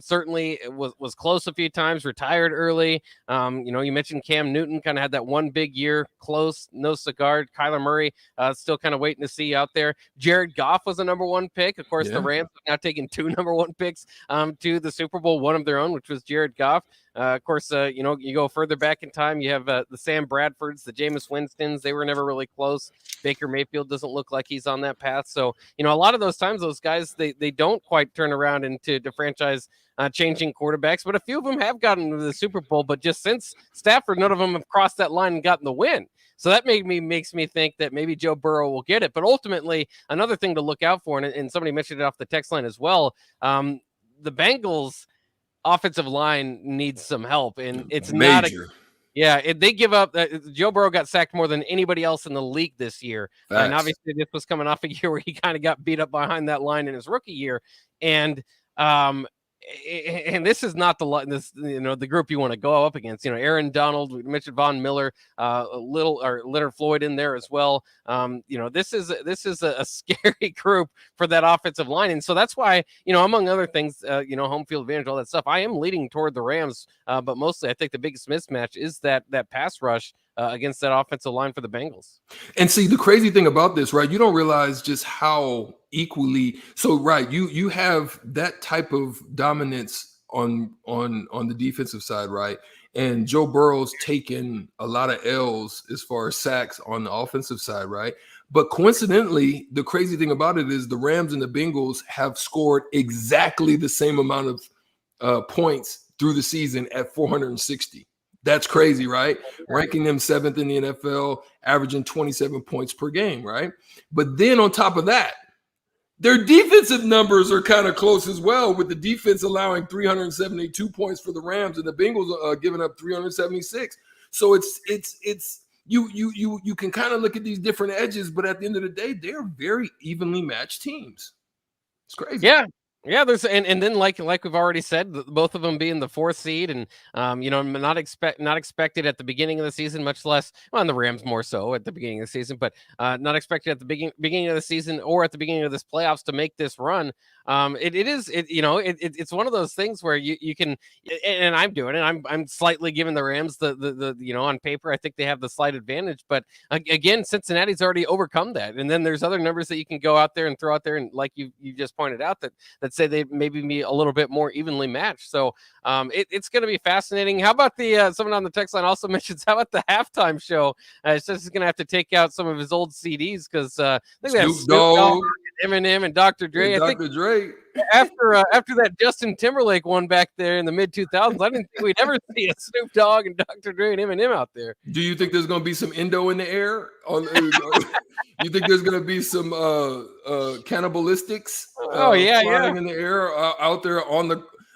Certainly was close a few times, retired early. You mentioned Cam Newton kind of had that one big year, close, no cigar. Kyler Murray still kind of waiting to see out there. Jared Goff was a number 1 pick. Of course, the Rams have now taken 2 number 1 picks to the Super Bowl, one of their own, which was Jared Goff. Of course, you go further back in time, you have the Sam Bradfords, the Jameis Winstons. They were never really close. Baker Mayfield doesn't look like he's on that path. So, a lot of those times, those guys, they don't quite turn around into franchise changing quarterbacks, but a few of them have gotten to the Super Bowl. But just since Stafford, none of them have crossed that line and gotten the win. So that makes me think that maybe Joe Burrow will get it. But ultimately, another thing to look out for, and somebody mentioned it off the text line as well, the Bengals offensive line needs some help, and it's major. They give up. Joe Burrow got sacked more than anybody else in the league this year. And obviously this was coming off a year where he kind of got beat up behind that line in his rookie year. And this is not the group you want to go up against. Aaron Donald, we mentioned Von Miller, Leonard Floyd in there as well. This is a scary group for that offensive line, and so that's why among other things, home field advantage, all that stuff. I am leaning toward the Rams, but mostly I think the biggest mismatch is that pass rush against that offensive line for the Bengals. And see, the crazy thing about this, right? You don't realize just how equally. So, right, you have that type of dominance on the defensive side, right? And Joe Burrow's taken a lot of L's as far as sacks on the offensive side, right? But coincidentally, the crazy thing about it is the Rams and the Bengals have scored exactly the same amount of points through the season at 460. That's crazy, right? Ranking them 7th in the NFL, averaging 27 points per game, right? But then on top of that, their defensive numbers are kind of close as well, with the defense allowing 372 points for the Rams and the Bengals giving up 376. So it's you can kind of look at these different edges, but at the end of the day, they're very evenly matched teams. It's crazy. Yeah, there's and then like we've already said, both of them being the 4th seed, and not expected at the beginning of the season, much less on the Rams more so at the beginning of the season, but not expected at the beginning of the season or at the beginning of this playoffs to make this run. It's one of those things where you can, and I'm doing it. I'm slightly giving the Rams the on paper I think they have the slight advantage, but again, Cincinnati's already overcome that, and then there's other numbers that you can go out there and throw out there, and like you just pointed out that say they maybe be a little bit more evenly matched. So it's going to be fascinating. How about the someone on the text line also mentions, how about the halftime show? It says he's going to have to take out some of his old CDs because I think that's Snoop Dogg, Eminem, and Dr. Dre. And Dr. Dre. After that Justin Timberlake one back there in the mid 2000s, I didn't think we'd ever see a Snoop Dogg and Dr. Dre and Eminem out there. Do you think there's going to be some endo in the air? You think there's going to be some cannibalistics? Flying in the air out there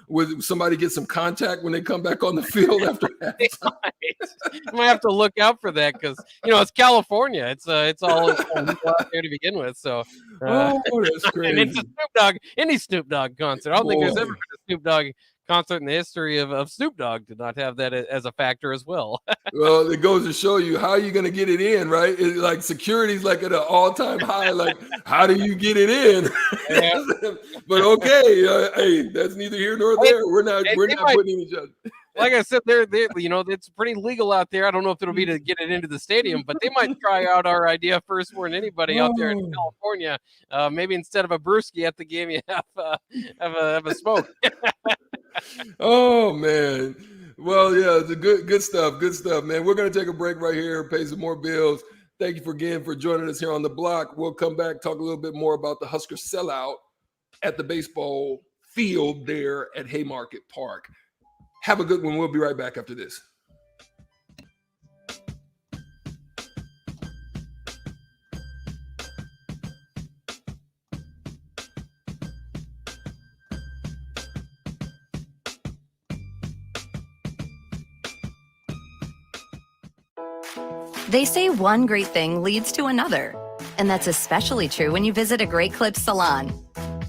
with somebody get some contact when they come back on the field after that. You might have to look out for that because it's California. It's all out there to begin with. So that's crazy. And it's any Snoop Dogg concert. I don't think there's ever been a Snoop Dogg concert in the history of Snoop Dogg to not have that as a factor as well. Well, it goes to show you how you're going to get it in, right? It's like security's like at an all-time high. Like, how do you get it in? But okay, hey, that's neither here nor there. We're not putting each other. Like I said, they're it's pretty legal out there. I don't know if it'll be to get it into the stadium, but they might try out our idea first more than anybody out there in California. Maybe instead of a brewski at the game, you have a smoke. Oh man. Well, yeah, the good stuff, man. We're gonna take a break right here, pay some more bills. Thank you for joining us here on the block. We'll come back, talk a little bit more about the Husker sellout at the baseball field there at Haymarket Park. Have a good one. We'll be right back after this. They say one great thing leads to another, and that's especially true when you visit a Great Clips salon.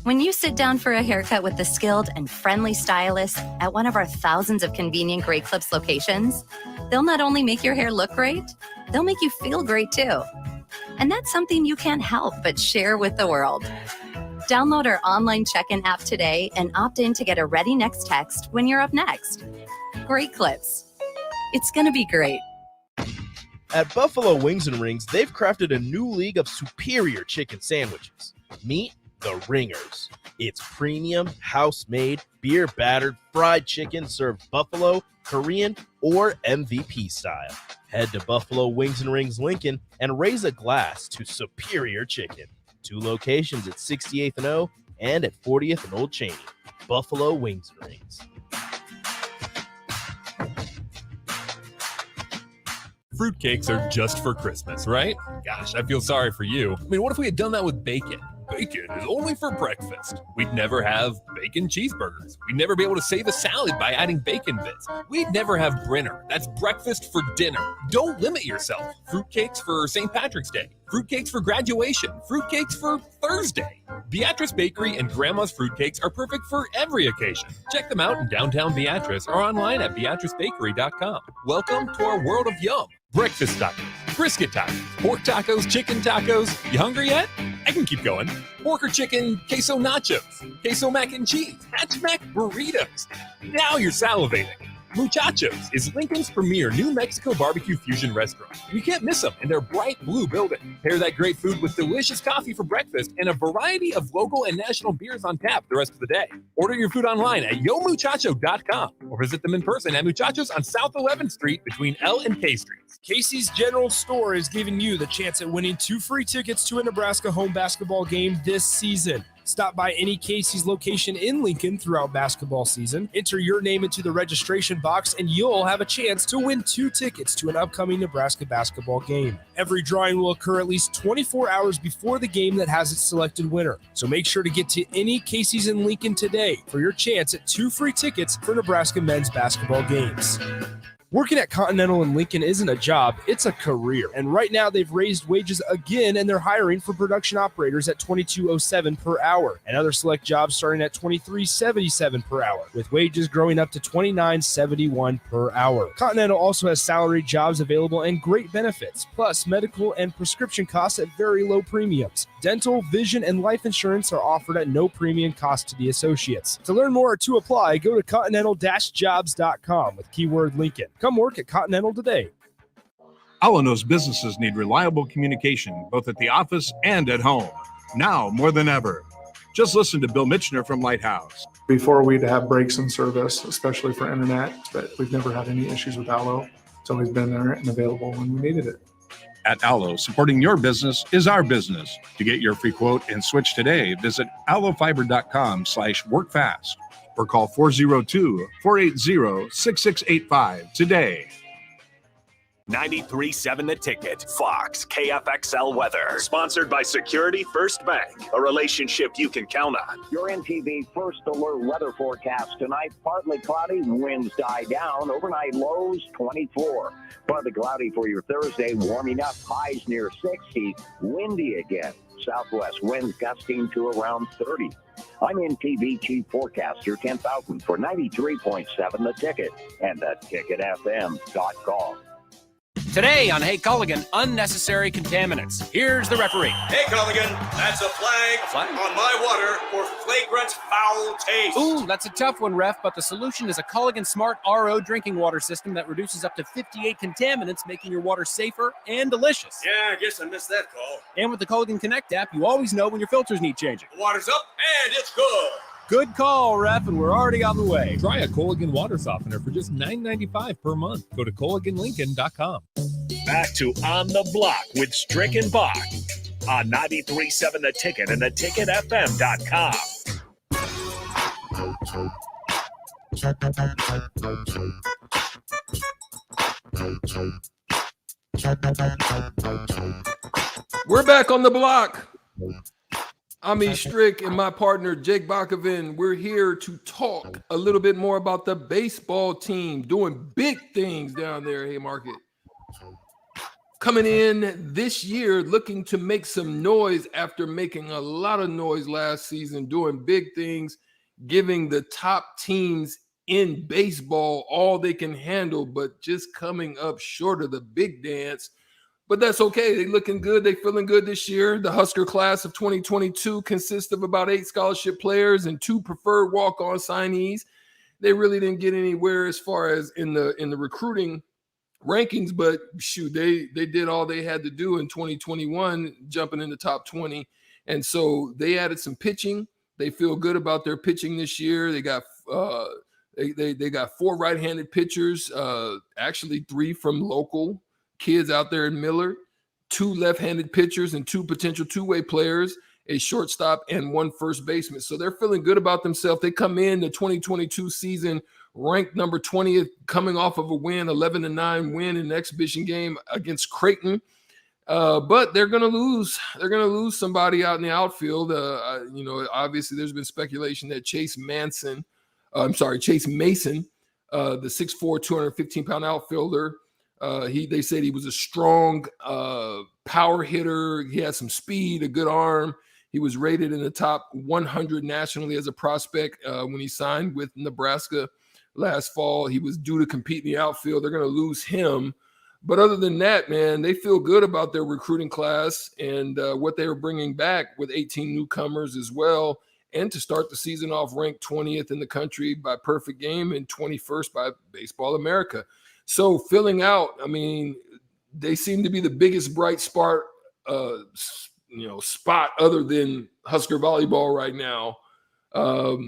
When you sit down for a haircut with the skilled and friendly stylist at one of our thousands of convenient Great Clips locations, they'll not only make your hair look great, they'll make you feel great too. And that's something you can't help but share with the world. Download our online check-in app today and opt in to get a ready next text when you're up next. Great Clips. It's gonna be great. At Buffalo Wings and Rings, they've crafted a new league of superior chicken sandwiches. Meet the Ringers. It's premium, house-made, beer-battered, fried chicken served buffalo, Korean, or MVP style. Head to Buffalo Wings and Rings Lincoln and raise a glass to superior chicken. 2 locations at 68th and O and at 40th and Old Cheney. Buffalo Wings and Rings. Fruitcakes are just for Christmas, right? Gosh, I feel sorry for you. I mean, what if we had done that with bacon? Bacon is only for breakfast. We'd never have bacon cheeseburgers. We'd never be able to save a salad by adding bacon bits. We'd never have Brinner. That's breakfast for dinner. Don't limit yourself. Fruitcakes for St. Patrick's Day. Fruitcakes for graduation. Fruitcakes for Thursday. Beatrice Bakery and Grandma's Fruitcakes are perfect for every occasion. Check them out in downtown Beatrice or online at beatricebakery.com. Welcome to our world of yum. Breakfast tacos, brisket tacos, pork tacos, chicken tacos. You hungry yet? I can keep going. Pork or chicken, queso nachos, queso mac and cheese, hatchback burritos. Now you're salivating. Muchachos is Lincoln's premier New Mexico barbecue fusion restaurant. You can't miss them in their bright blue building. Pair that great food with delicious coffee for breakfast and a variety of local and national beers on tap the rest of the day. Order your food online at yomuchacho.com or visit them in person at Muchachos on South 11th Street between L and K Streets. Casey's General Store is giving you the chance at winning 2 free tickets to a Nebraska home basketball game this season. Stop by any Casey's location in Lincoln throughout basketball season. Enter your name into the registration box, and you'll have a chance to win 2 tickets to an upcoming Nebraska basketball game. Every drawing will occur at least 24 hours before the game that has its selected winner. So make sure to get to any Casey's in Lincoln today for your chance at 2 free tickets for Nebraska men's basketball games. Working at Continental in Lincoln isn't a job, it's a career. And right now they've raised wages again and they're hiring for production operators at $22.07 per hour and other select jobs starting at $23.77 per hour, with wages growing up to $29.71 per hour. Continental also has salaried jobs available and great benefits, plus medical and prescription costs at very low premiums. Dental, vision, and life insurance are offered at no premium cost to the associates. To learn more or to apply, go to continental-jobs.com with keyword Lincoln. Come work at Continental today. Allo knows businesses need reliable communication, both at the office and at home. Now more than ever. Just listen to Bill Mitchner from Lighthouse. Before we'd have breaks in service, especially for internet, but we've never had any issues with Allo. It's always been there and available when we needed it. At Allo, supporting your business is our business. To get your free quote and switch today, visit allofiber.com/workfast or call 402-480-6685 today. 93.7 The Ticket, Fox, KFXL weather. Sponsored by Security First Bank, a relationship you can count on. Your NTV First Alert weather forecast tonight. Partly cloudy, winds die down. Overnight lows 24. Partly cloudy for your Thursday, warming up. Highs near 60. Windy again. Southwest winds gusting to around 30. I'm NTV Chief Forecaster Ken Fountain for 93.7 The Ticket and theticketfm.com. Today on Hey Culligan, unnecessary contaminants. Here's the referee. Hey Culligan, that's a flag on my water for flagrant foul taste. Ooh, that's a tough one, ref, but the solution is a Culligan Smart RO drinking water system that reduces up to 58 contaminants, making your water safer and delicious. Yeah, I guess I missed that call. And with the Culligan Connect app, you always know when your filters need changing. The water's up and it's good. Good call, ref, and we're already on the way. Try a Culligan water softener for just $9.95 per month. Go to CulliganLincoln.com. Back to On the Block with Strick and Bock on 93.7 The Ticket and theticketfm.com. We're back on the block. I'm E. Strick and my partner Jake Bakovin. We're here to talk a little bit more about the baseball team doing big things down there at Haymarket. Coming in this year looking to make some noise after making a lot of noise last season, doing big things, giving the top teams in baseball all they can handle, but just coming up short of the big dance. But that's okay. They're looking good. They're feeling good this year. The Husker class of 2022 consists of about 8 scholarship players and 2 preferred walk-on signees. They really didn't get anywhere as far as in the recruiting rankings, but shoot, they did all they had to do in 2021, jumping in the top 20. And so they added some pitching. They feel good about their pitching this year. They got they got 4 right-handed pitchers, actually 3 from local kids out there in Miller, 2 left-handed pitchers and 2 potential two-way players, a shortstop and 1 first baseman. So they're feeling good about themselves. They come in the 2022 season ranked number 20th, coming off of a win, 11-9 win in an exhibition game against Creighton. But they're going to lose. They're going to lose somebody out in the outfield. Obviously there's been speculation that Chase Mason, the 6'4", 215-pound outfielder, they said he was a strong power hitter. He had some speed, a good arm. He was rated in the top 100 nationally as a prospect when he signed with Nebraska last fall. He was due to compete in the outfield. They're going to lose him. But other than that, man, they feel good about their recruiting class and what they were bringing back with 18 newcomers as well and to start the season off ranked 20th in the country by perfect game and 21st by Baseball America. So filling out, I mean, they seem to be the biggest bright spot, spot other than Husker volleyball right now.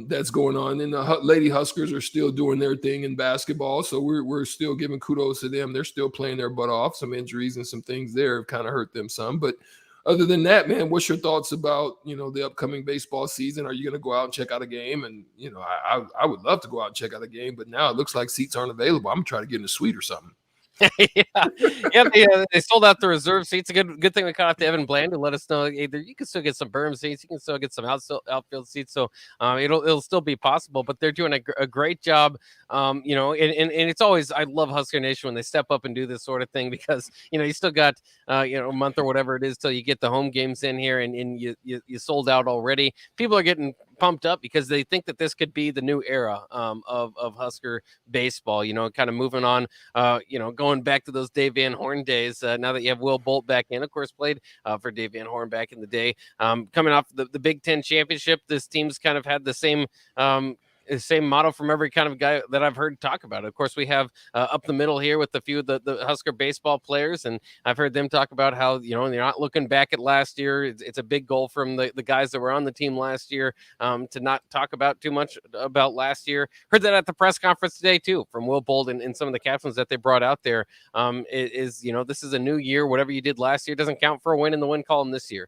That's going on. And the Lady Huskers are still doing their thing in basketball. So we're still giving kudos to them. They're still playing their butt off. Some injuries and some things there have kind of hurt them some. But other than that, man, what's your thoughts about, the upcoming baseball season? Are you going to go out and check out a game? And, I would love to go out and check out a game, but now it looks like seats aren't available. I'm going to try to get in a suite or something. They sold out the reserve seats. A good thing we caught up to Evan Bland to let us know either you can still get some berm seats, you can still get some outfield seats. So it'll still be possible, but they're doing a great job. And it's always, I love Husker Nation when they step up and do this sort of thing, because you still got a month or whatever it is till you get the home games in here, and you sold out already. People are getting pumped up because they think that this could be the new era of Husker baseball, kind of moving on, going back to those Dave Van Horn days. Now that you have Will Bolt back in, of course, played for Dave Van Horn back in the day. Coming off the Big Ten championship, this team's kind of had the same motto from every kind of guy that I've heard talk about it. Of course, we have up the middle here with a few of the Husker baseball players, and I've heard them talk about how, they're not looking back at last year. It's a big goal from the guys that were on the team last year to not talk about too much about last year. Heard that at the press conference today, too, from Will Bolt and some of the captains that they brought out there. This is a new year. Whatever you did last year doesn't count for a win in the win column this year.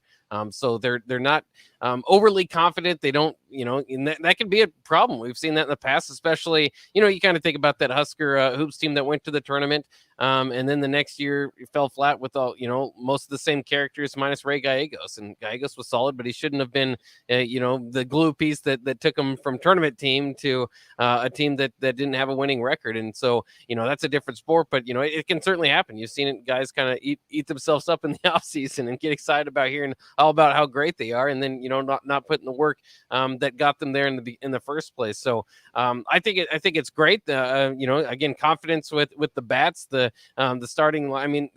So they're not overly confident. They don't, and that can be a problem. We've seen that in the past, especially, you kind of think about that Husker hoops team that went to the tournament. And then the next year it fell flat with all, most of the same characters minus Ray Gallegos. And Gallegos was solid, but he shouldn't have been, the glue piece that took him from tournament team to a team that didn't have a winning record. And so, that's a different sport, but, it can certainly happen. You've seen it, guys kind of eat themselves up in the offseason and get excited about hearing all about how great they are. And then, not putting the work that got them there in the first place. So I think it's great. Again, confidence with the bats, the starting line. I mean,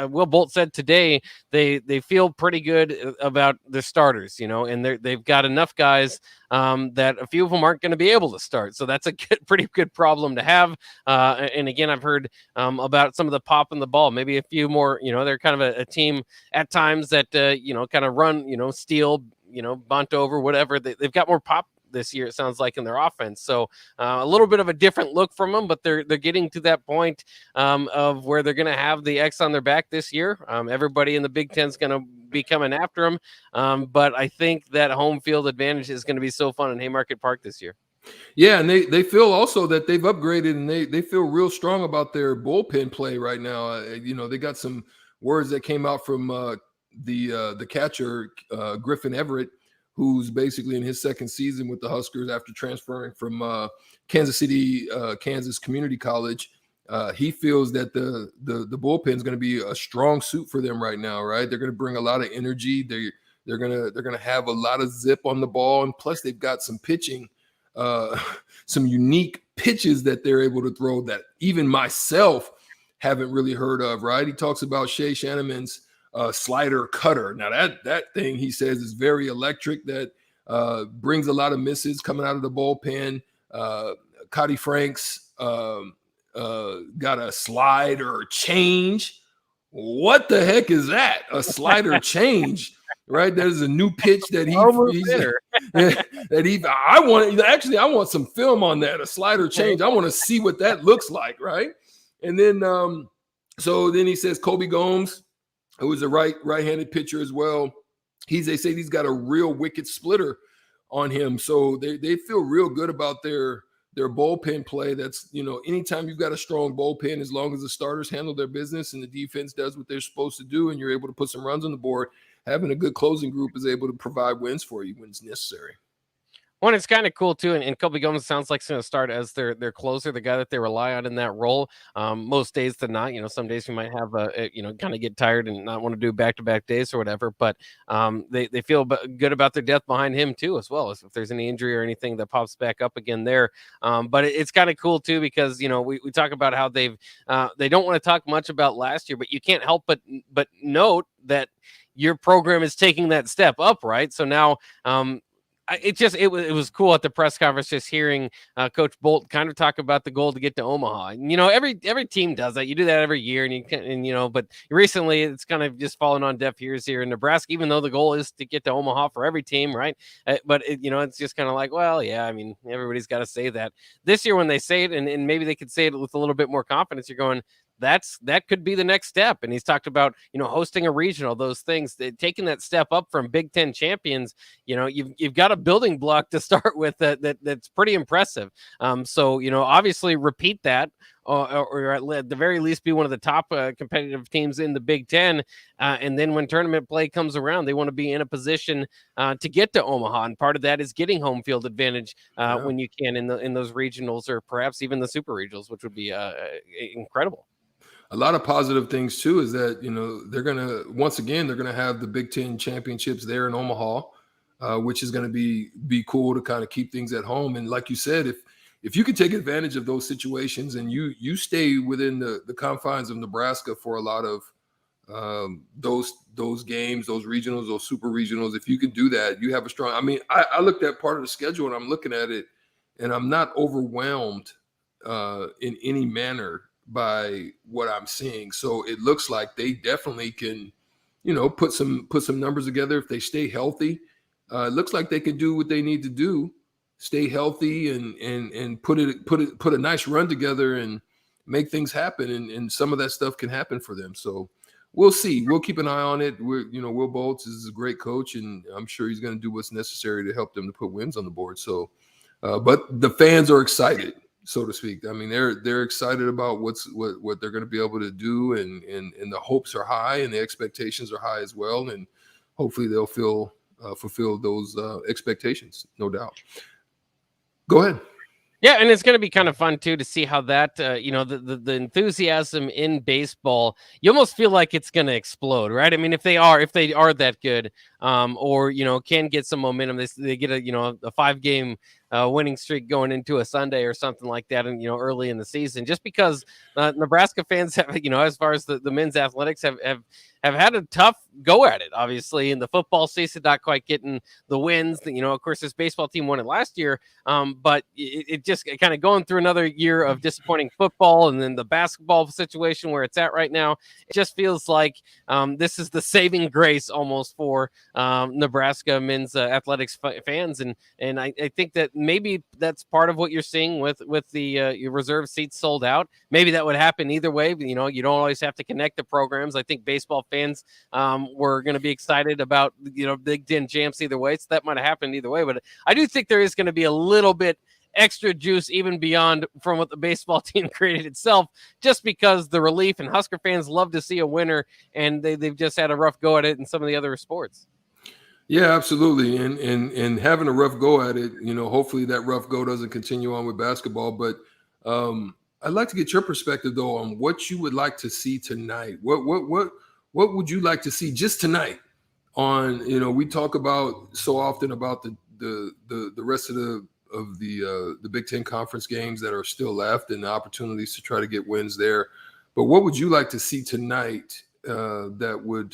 Will Bolt said today they feel pretty good about the starters, and they've got enough guys that a few of them aren't going to be able to start. So that's a pretty good problem to have. And again, I've heard about some of the pop in the ball, maybe a few more. They're kind of a team at times that kind of run, steal, bunt over, whatever. They've got more pop this year, it sounds like, in their offense. So a little bit of a different look from them, but they're getting to that point of where they're going to have the X on their back this year. Everybody in the Big Ten is going to be coming after them. But I think that home field advantage is going to be so fun in Haymarket Park this year. Yeah, and they feel also that they've upgraded, and they feel real strong about their bullpen play right now. They got some words that came out from the catcher, Griffin Everett, who's basically in his second season with the Huskers after transferring from Kansas City, Kansas Community College. He feels that the bullpen is going to be a strong suit for them right now, right? They're going to bring a lot of energy. They're going to have a lot of zip on the ball, and plus they've got some pitching, some unique pitches that they're able to throw that even myself haven't really heard of, right? He talks about Shea Shanneman's slider cutter. Now that thing, he says, is very electric, that brings a lot of misses coming out of the bullpen. Cotty Franks got a slider change. What the heck is that? A slider change, right? That is a new pitch that I want some film on that, a slider change. I want to see what that looks like, right? And then so then he says Kobe Gomes, who was a right-handed pitcher as well. They say he's got a real wicked splitter on him. So they feel real good about their bullpen play. That's, anytime you've got a strong bullpen, as long as the starters handle their business and the defense does what they're supposed to do, and you're able to put some runs on the board, having a good closing group is able to provide wins for you when it's necessary. Well, it's kind of cool too, and Kobe Gomez sounds like he's going to start as their closer, the guy that they rely on in that role. Most days to not, some days you might have kind of get tired and not want to do back-to-back days or whatever. But they feel good about their depth behind him too, as well as if there's any injury or anything that pops back up again there. But it's kind of cool too because we talk about how they don't want to talk much about last year, but you can't help but note that your program is taking that step up, right? So now. It was cool at the press conference just hearing Coach Bolt kind of talk about the goal to get to Omaha. And, every team does that. You do that every year, but recently it's kind of just fallen on deaf ears here in Nebraska. Even though the goal is to get to Omaha for every team, right? But it's just kind of like, well, yeah, I mean, everybody's got to say that. This year when they say it, and maybe they could say it with a little bit more confidence, you're going, that could be the next step. And he's talked about, hosting a regional, those things, taking that step up from Big Ten champions. You've got a building block to start with that's pretty impressive. So, obviously repeat that. Or at the very least be one of the top competitive teams in the Big Ten. And then when tournament play comes around, they want to be in a position to get to Omaha. And part of that is getting home field advantage when you can in those regionals or perhaps even the super regionals, which would be incredible. A lot of positive things too is that they're gonna have the Big Ten championships there in Omaha, which is going to be cool to kind of keep things at home. And like you said, if you can take advantage of those situations and you stay within the confines of Nebraska for a lot of those games, those regionals, those super regionals, if you can do that, you have a strong. I mean, I looked at part of the schedule and I'm looking at it, and I'm not overwhelmed in any manner by what I'm seeing. So it looks like they definitely can, put some numbers together if they stay healthy. It looks like they can do what they need to do, stay healthy and put a nice run together and make things happen. And some of that stuff can happen for them. So we'll see. We'll keep an eye on it. Will Bolts is a great coach, and I'm sure he's going to do what's necessary to help them to put wins on the board. So, but the fans are excited, so to speak. I mean, they're excited about what they're going to be able to do, and the hopes are high and the expectations are high as well. And hopefully they'll fulfill those expectations, no doubt. Go ahead. Yeah, and it's going to be kind of fun too to see how that the enthusiasm in baseball, you almost feel like it's going to explode, right? I mean, if they are that good, or can get some momentum, they get a 5-game winning streak going into a Sunday or something like that, and early in the season, just because Nebraska fans have as far as the men's athletics have had a tough go at it, obviously, in the football season, not quite getting the wins. Of course, this baseball team won it last year, but it just kind of going through another year of disappointing football, and then the basketball situation where it's at right now. It just feels like this is the saving grace almost for Nebraska men's athletics fans, and I think that maybe that's part of what you're seeing with the your reserve seats sold out. Maybe that would happen either way. But, you don't always have to connect the programs. I think baseball fans were going to be excited about Big Ten champs either way, so that might have happened either way. But I do think there is going to be a little bit extra juice even beyond from what the baseball team created itself, just because the relief, and Husker fans love to see a winner, and they've just had a rough go at it in some of the other sports. Yeah, absolutely. And having a rough go at it, hopefully that rough go doesn't continue on with basketball. But I'd like to get your perspective though on what you would like to see tonight. What would you like to see just tonight on, we talk about so often about the rest of the Big Ten conference games that are still left and the opportunities to try to get wins there. But what would you like to see tonight that would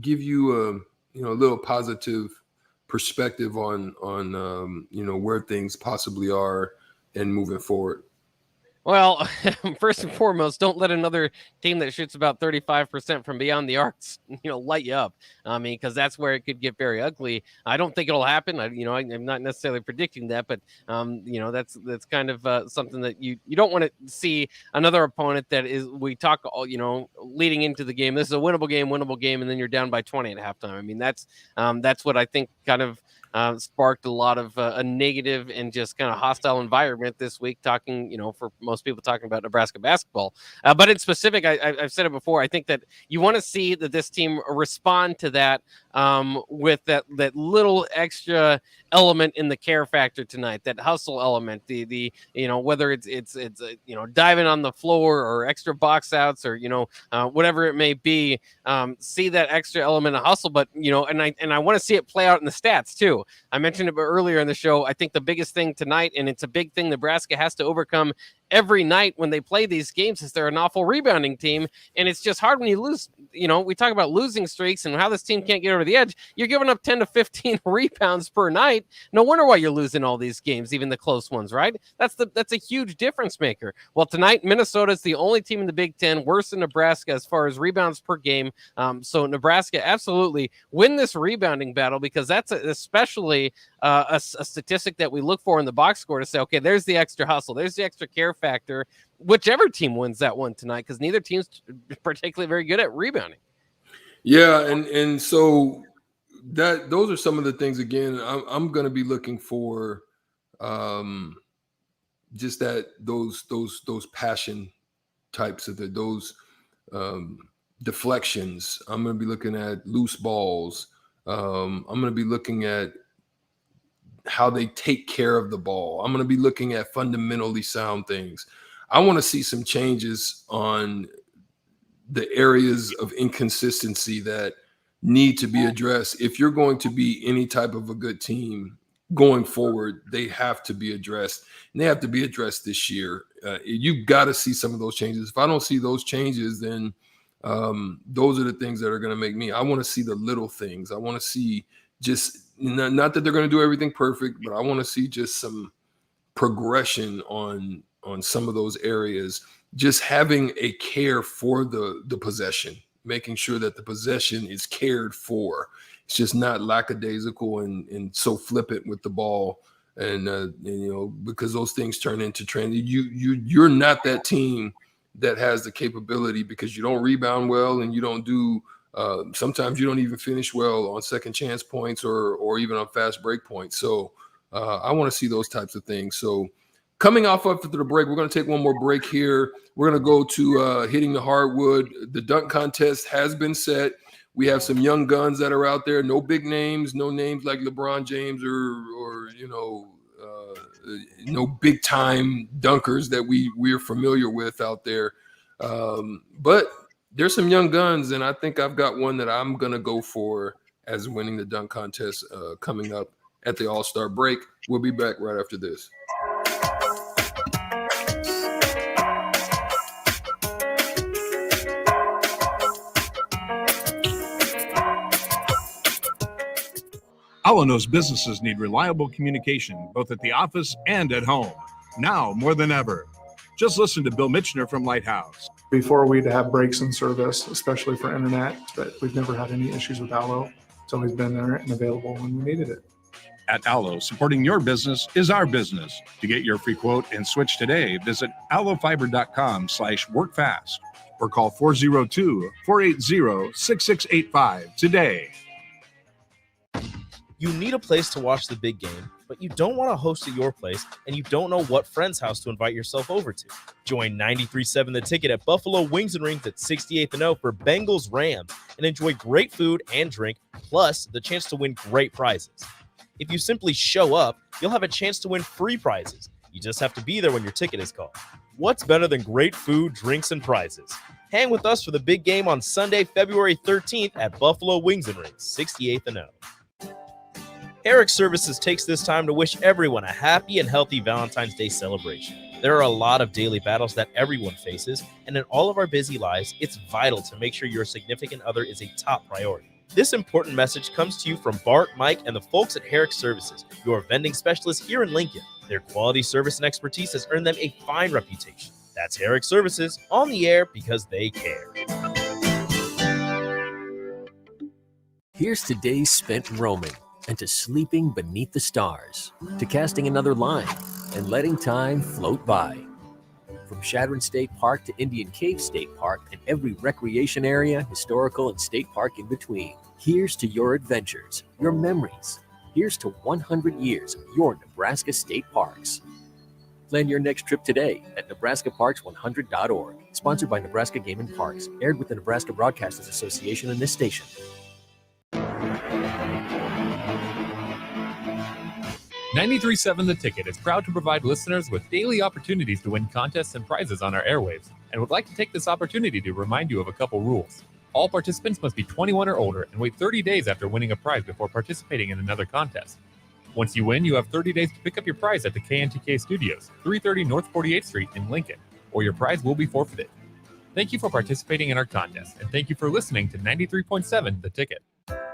give you a little positive perspective on where things possibly are and moving forward? Well, first and foremost, don't let another team that shoots about 35% from beyond the arc, light you up. I mean, because that's where it could get very ugly. I don't think it'll happen. I'm not necessarily predicting that, but that's kind of something that you don't want to see another opponent that is. We talk, leading into the game. This is a winnable game, and then you're down by 20 at halftime. I mean, that's what I think kind of sparked a lot of a negative and just kind of hostile environment this week, talking, for most people talking about Nebraska basketball. But in specific, I've said it before, I think that you want to see that this team respond to that with that little extra element in the care factor tonight, that hustle element, the whether it's diving on the floor or extra box outs or whatever it may be, see that extra element of hustle. But and I want to see it play out in the stats too. I mentioned it earlier in the show. I think the biggest thing tonight, and it's a big thing Nebraska has to overcome every night when they play these games, is they're an awful rebounding team, and it's just hard when you lose. We talk about losing streaks and how this team can't get over the edge. You're giving up 10 to 15 rebounds per night. No wonder why you're losing all these games, even the close ones, right? That's a huge difference maker. Well, tonight Minnesota is the only team in the Big Ten worse than Nebraska as far as rebounds per game. So Nebraska absolutely win this rebounding battle, because that's especially a statistic that we look for in the box score to say, okay, there's the extra hustle, there's the extra care factor, whichever team wins that one tonight, because neither team's particularly very good at rebounding. Yeah, and so those are some of the things. Again, I'm going to be looking for just those passion types of those deflections. I'm going to be looking at loose balls. I'm going to be looking at how they take care of the ball. I'm going to be looking at fundamentally sound things. I want to see some changes on the areas of inconsistency that need to be addressed. If you're going to be any type of a good team going forward, they have to be addressed, and they have to be addressed this year. You've got to see some of those changes. If I don't see those changes, then those are the things that are going to make me. I want to see the little things. I want to see just not that they're going to do everything perfect, but I want to see just some progression on some of those areas. Just having a care for the possession, making sure that the possession is cared for. It's just not lackadaisical and so flippant with the ball, and because those things turn into trend. You're not that team that has the capability, because you don't rebound well and you don't do. Sometimes you don't even finish well on second chance points or even on fast break points. So I want to see those types of things. So coming off after the break, we're going to take one more break here. We're going to go to hitting the hardwood. The dunk contest has been set. We have some young guns that are out there. No big names, no names like LeBron James or no big time dunkers that we're familiar with out there. But there's some young guns, and I think I've got one that I'm going to go for as winning the dunk contest coming up at the All-Star break. We'll be back right after this. Allo knows businesses need reliable communication, both at the office and at home. Now more than ever. Just listen to Bill Mitchner from Lighthouse. Before, we'd have breaks in service, especially for internet, but we've never had any issues with Allo. It's always been there and available when we needed it. At Allo, supporting your business is our business. To get your free quote and switch today, visit allofiber.com/workfast or call 402-480-6685 today. You need a place to watch the big game, but you don't want to host at your place, and you don't know what friend's house to invite yourself over to. Join 93.7 The Ticket at Buffalo Wings and Rings at 68th and O for Bengals Rams, and enjoy great food and drink, plus the chance to win great prizes. If you simply show up, you'll have a chance to win free prizes. You just have to be there when your ticket is called. What's better than great food, drinks, and prizes? Hang with us for the big game on Sunday, February 13th at Buffalo Wings and Rings, 68th and O. Herrick Services takes this time to wish everyone a happy and healthy Valentine's Day celebration. There are a lot of daily battles that everyone faces, and in all of our busy lives, it's vital to make sure your significant other is a top priority. This important message comes to you from Bart, Mike, and the folks at Herrick Services, your vending specialists here in Lincoln. Their quality service and expertise has earned them a fine reputation. That's Herrick Services, on the air because they care. Here's today's spent roaming, and to sleeping beneath the stars, to casting another line and letting time float by. From Shadron State Park to Indian Cave State Park and every recreation area, historical and state park in between, here's to your adventures, your memories, Here's to 100 years of your Nebraska State Parks. Plan your next trip today at nebraskaparks100.org. Sponsored by Nebraska Game and Parks. Aired with the Nebraska Broadcasters Association and this station. 93.7 The Ticket is proud to provide listeners with daily opportunities to win contests and prizes on our airwaves, and would like to take this opportunity to remind you of a couple rules. All participants must be 21 or older and wait 30 days after winning a prize before participating in another contest. Once you win, you have 30 days to pick up your prize at the KNTK Studios, 330 North 48th Street in Lincoln, or your prize will be forfeited. Thank you for participating in our contest, and thank you for listening to 93.7 The Ticket.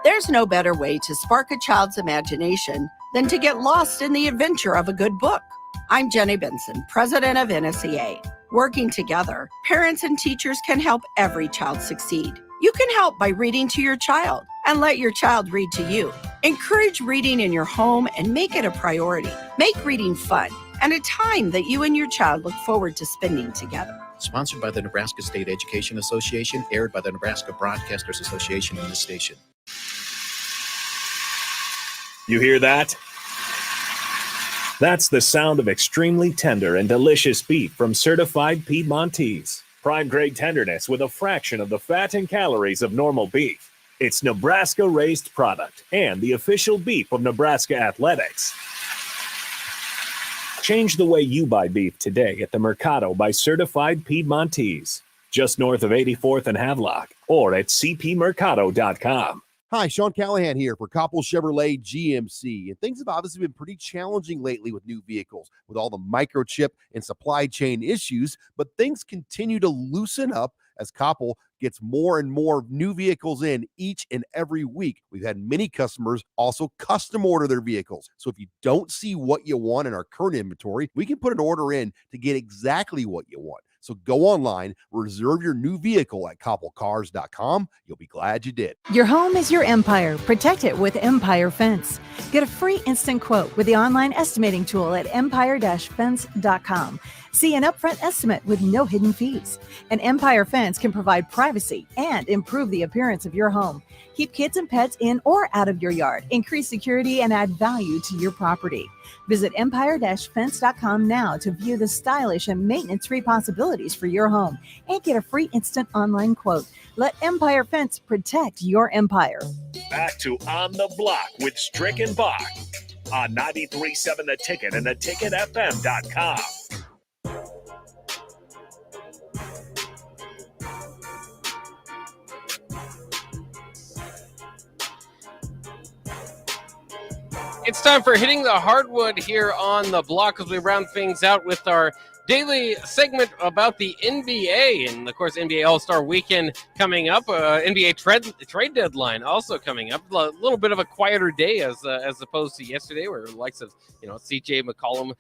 There's no better way to spark a child's imagination than to get lost in the adventure of a good book. I'm Jenny Benson, president of NSEA. Working together, parents and teachers can help every child succeed. You can help by reading to your child and let your child read to you. Encourage reading in your home and make it a priority. Make reading fun and a time that you and your child look forward to spending together. Sponsored by the Nebraska State Education Association, aired by the Nebraska Broadcasters Association in this station. You hear that? That's the sound of extremely tender and delicious beef from certified Piedmontese. Prime grade tenderness with a fraction of the fat and calories of normal beef. It's Nebraska-raised product and the official beef of Nebraska Athletics. Change the way you buy beef today at the Mercado by Certified Piedmontese, just north of 84th and Havelock, or at cpmercado.com. Hi, Sean Callahan here for Koppel Chevrolet GMC. And things have obviously been pretty challenging lately with new vehicles, with all the microchip and supply chain issues, but things continue to loosen up as Koppel gets more and more new vehicles in each and every week. We've had many customers also custom order their vehicles. So if you don't see what you want in our current inventory, we can put an order in to get exactly what you want. So go online, reserve your new vehicle at koppelcars.com. You'll be glad you did. Your home is your empire. Protect it with Empire Fence. Get a free instant quote with the online estimating tool at empire-fence.com. See an upfront estimate with no hidden fees. An Empire Fence can provide privacy and improve the appearance of your home. Keep kids and pets in or out of your yard. Increase security and add value to your property. Visit empire-fence.com now to view the stylish and maintenance-free possibilities for your home and get a free instant online quote. Let Empire Fence protect your empire. Back to On the Block with Strick and Bock on 93.7 The Ticket and theticketfm.com. It's time for Hitting the Hardwood here on the block as we round things out with our daily segment about the NBA. And, of course, NBA All-Star Weekend coming up. NBA trade deadline also coming up. A little bit of a quieter day as opposed to yesterday where the likes of, C.J. McCollum,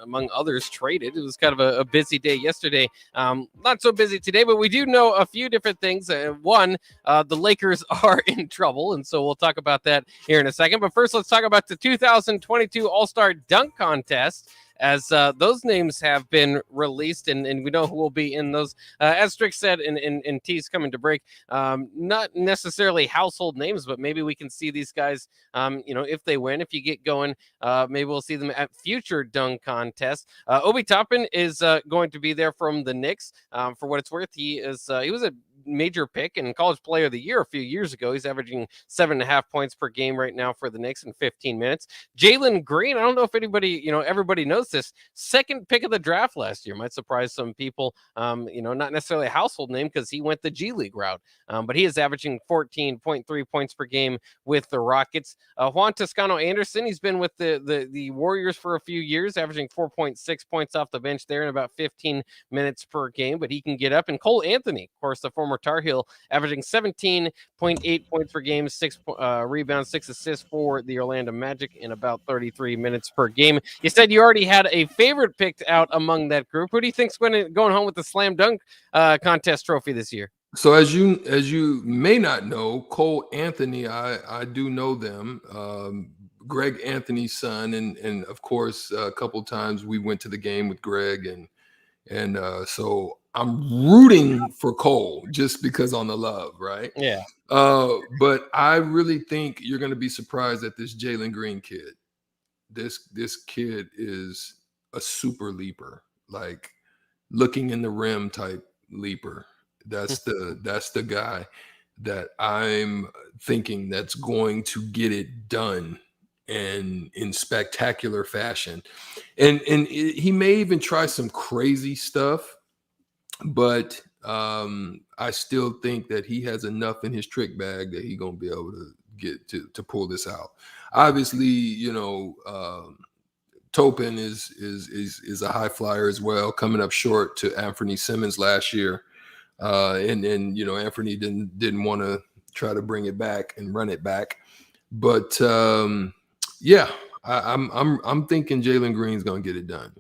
among others, traded. It was kind of a busy day yesterday. Not so busy today, but we do know a few different things. One, the Lakers are in trouble, and so we'll talk about that here in a second. But first, let's talk about the 2022 All-Star Dunk Contest, as those names have been released, and we know who will be in those. As Strick said in T's coming to break, not necessarily household names, but maybe we can see these guys, if they win, if you get going, maybe we'll see them at future dunk contests. Obi Toppin is going to be there from the Knicks. For what it's worth, he was a major pick and college player of the year a few years ago. He's averaging 7.5 points per game right now for the Knicks in 15 minutes. Jalen Green, I don't know if everybody knows this, second pick of the draft last year. Might surprise some people. Not necessarily a household name because he went the G League route, but he is averaging 14.3 points per game with the Rockets. Juan Toscano Anderson, he's been with the Warriors for a few years, averaging 4.6 points off the bench there in about 15 minutes per game, but he can get up. And Cole Anthony, of course, the former Tar Heel, averaging 17.8 points per game, 6 rebounds, 6 assists for the Orlando Magic in about 33 minutes per game. You said you already had a favorite picked out among that group. Who do you think's going home with the slam dunk contest trophy this year? So as you may not know, Cole Anthony, I do know them. Greg Anthony's son, and of course a couple times we went to the game with Greg, and so rooting for Cole just because on the love, right? Yeah. But I really think you're going to be surprised at this Jalen Green kid. This kid is a super leaper, like looking in the rim type leaper. That's the guy that I'm thinking that's going to get it done and in spectacular fashion. And he may even try some crazy stuff, but I still think that he has enough in his trick bag that he's gonna be able to get to pull this out. Obviously, Topin is a high flyer as well, coming up short to Anthony Simmons last year. And Anthony didn't want to try to bring it back and run it back. But yeah, I'm thinking Jalen Green's gonna get it done.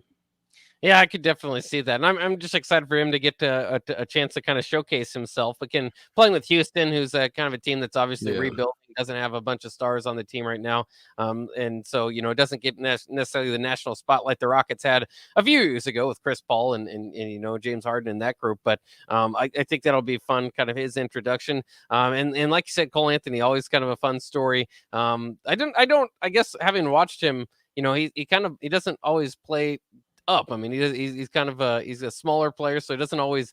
Yeah, I could definitely see that, and I'm just excited for him to get a chance to kind of showcase himself. Again, playing with Houston, who's kind of a team that's obviously rebuilding, doesn't have a bunch of stars on the team right now, and so it doesn't get necessarily the national spotlight the Rockets had a few years ago with Chris Paul and James Harden in that group. But I think that'll be fun, kind of his introduction. And like you said, Cole Anthony, always kind of a fun story. I guess having watched him, he doesn't always play up. I mean, he's kind of he's a smaller player, so he doesn't always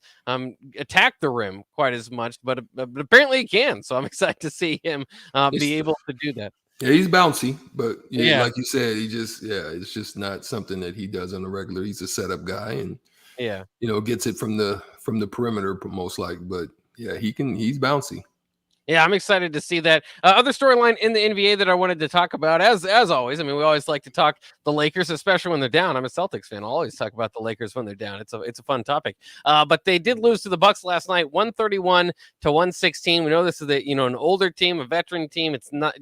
attack the rim quite as much, but apparently he can. So I'm excited to see him be able to do that. Yeah, he's bouncy, but like you said, it's just not something that he does on a regular. He's a setup guy, and gets it from the perimeter most likely. But yeah, he's bouncy. Yeah, I'm excited to see that. Other storyline in the NBA that I wanted to talk about, as always. I mean, we always like to talk the Lakers, especially when they're down. I'm a Celtics fan. I'll always talk about the Lakers when they're down. It's a fun topic. But they did lose to the Bucks last night, 131-116. We know this is an older team, a veteran team. It's not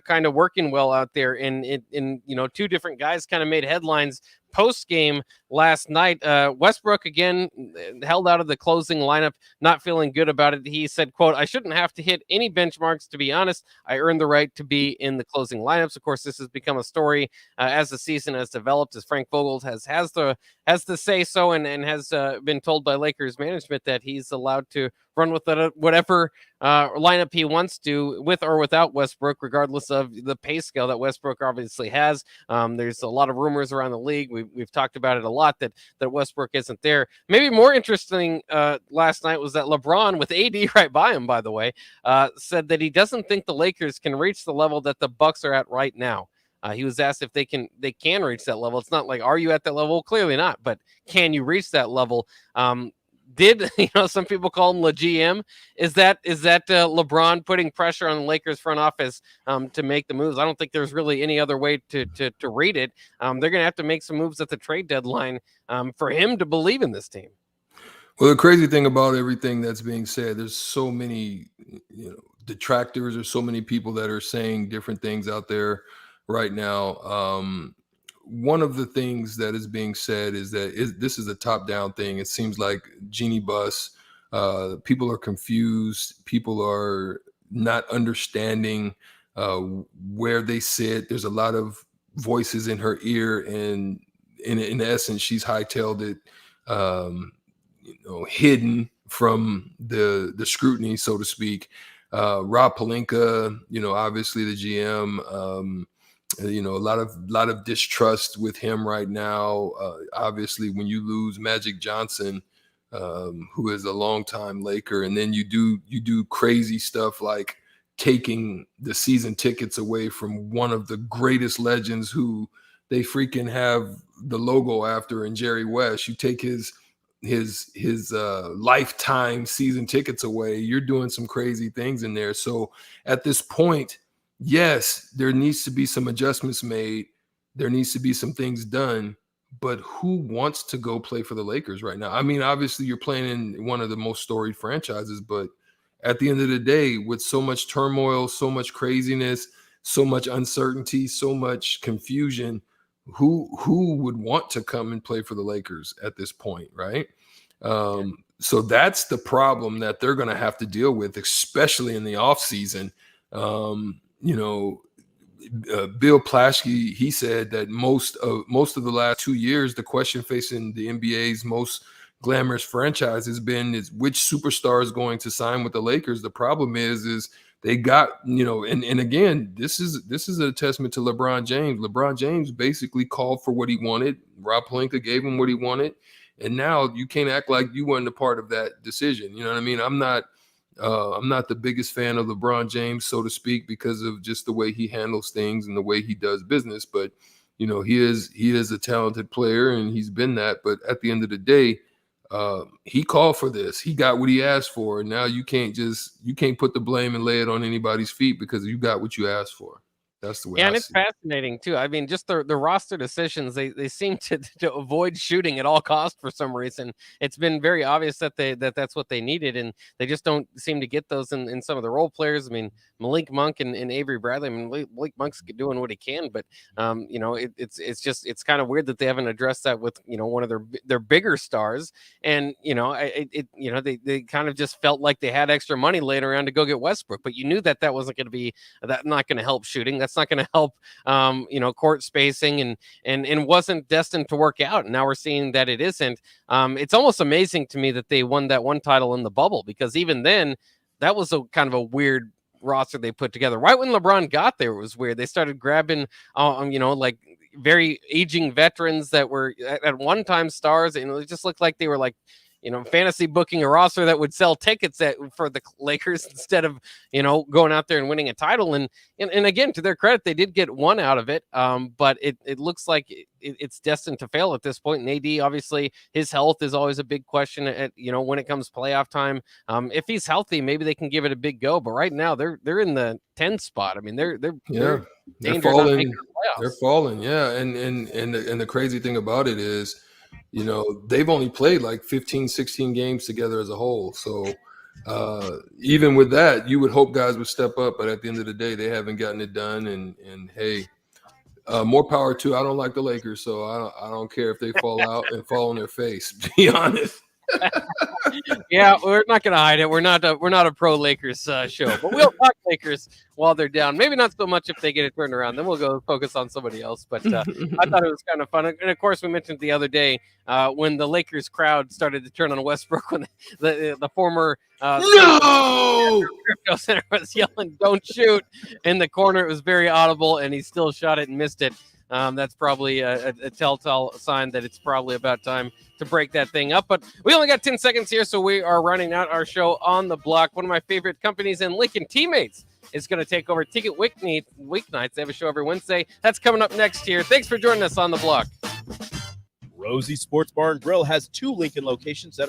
kind of working well out there. And two different guys kind of made headlines post game last night. Westbrook again held out of the closing lineup, not feeling good about it. He said, quote, "I shouldn't have to hit any benchmarks, to be honest. I earned the right to be in the closing lineups." Of course, this has become a story as the season has developed, as Frank Vogel has the say so, and has been told by Lakers management that he's allowed to run with whatever lineup he wants to, with or without Westbrook, regardless of the pay scale that Westbrook obviously has. There's a lot of rumors around the league. We've talked about it a lot that Westbrook isn't there. Maybe more interesting last night was that LeBron, with AD right by him, by the way, said that he doesn't think the Lakers can reach the level that the Bucks are at right now. He was asked if they can reach that level. It's not like, are you at that level? Clearly not, but can you reach that level? Did some people call him the GM? Is that LeBron putting pressure on the Lakers front office to make the moves? I don't think there's really any other way to read it. They're going to have to make some moves at the trade deadline for him to believe in this team. Well, the crazy thing about everything that's being said, there's so many detractors, or so many people that are saying different things out there right now. One of the things that is being said is that this is a top-down thing. It seems like Jeannie Buss. People are confused. People are not understanding where they sit. There's a lot of voices in her ear, and in essence, she's hightailed it, hidden from the scrutiny, so to speak. Rob Pelinka, obviously the GM. A lot of distrust with him right now. Obviously, when you lose Magic Johnson, who is a longtime Laker, and then you do crazy stuff like taking the season tickets away from one of the greatest legends who they freaking have the logo after, in Jerry West. You take his lifetime season tickets away. You're doing some crazy things in there. So at this point, yes, there needs to be some adjustments made. There needs to be some things done. But who wants to go play for the Lakers right now? I mean, obviously you're playing in one of the most storied franchises, but at the end of the day, with so much turmoil, so much craziness, so much uncertainty, so much confusion, who would want to come and play for the Lakers at this point, right? So that's the problem that they're going to have to deal with, especially in the offseason. Bill Plaschke, he said that most of the last 2 years, the question facing the NBA's most glamorous franchise has been is which superstar is going to sign with the Lakers. The problem is they got, and again, this is a testament to LeBron James. LeBron James basically called for what he wanted. Rob Pelinka gave him what he wanted. And now you can't act like you weren't a part of that decision. You know what I mean? I'm not the biggest fan of LeBron James, so to speak, because of just the way he handles things and the way he does business. But, he is a talented player and he's been that. But at the end of the day, he called for this. He got what he asked for. And now you can't put the blame and lay it on anybody's feet because you got what you asked for. That's the way. And it's fascinating too. I mean, just the roster decisions, they seem to avoid shooting at all costs for some reason. It's been very obvious that that's what they needed, and they just don't seem to get those in some of the role players. I mean, Malik Monk and Avery Bradley. I mean, Malik Monk's doing what he can, but it's kind of weird that they haven't addressed that with one of their bigger stars. And they kind of just felt like they had extra money laying around to go get Westbrook, but you knew that wasn't going to be not going to help shooting. That's not going to help, court spacing and wasn't destined to work out. And now we're seeing that it isn't. It's almost amazing to me that they won that one title in the bubble, because even then that was a kind of a weird roster they put together. Right when LeBron got there, it was weird. They started grabbing, like very aging veterans that were at one time stars, and it just looked like they were like, fantasy booking a roster that would sell tickets for the Lakers instead of, going out there and winning a title. And again, to their credit, they did get one out of it. But it looks like it's destined to fail at this point. And AD, obviously, his health is always a big question at when it comes playoff time. If he's healthy, maybe they can give it a big go. But right now, they're in the 10th spot. I mean, they're falling. They're falling. Yeah, and the crazy thing about it is, they've only played like 15, 16 games together as a whole. So even with that, you would hope guys would step up. But at the end of the day, they haven't gotten it done. And hey, more power to. I don't like the Lakers, so I don't care if they fall out and fall on their face, to be honest. Yeah, we're not going to hide it. We're not a pro Lakers show, but we'll talk Lakers while they're down. Maybe not so much if they get it turned around. Then we'll go focus on somebody else. But I thought it was kind of fun. And of course, we mentioned the other day when the Lakers crowd started to turn on Westbrook when the former crypto center was yelling, "Don't shoot!" in the corner. It was very audible, and he still shot it and missed it. That's probably a telltale sign that it's probably about time to break that thing up. But we only got 10 seconds here, so we are running out our show on the block. One of my favorite companies in Lincoln, Teammates, is going to take over Ticket Weeknights. They have a show every Wednesday. That's coming up next here. Thanks for joining us on the block. Rosie Sports Bar and Grill has 2 Lincoln locations that are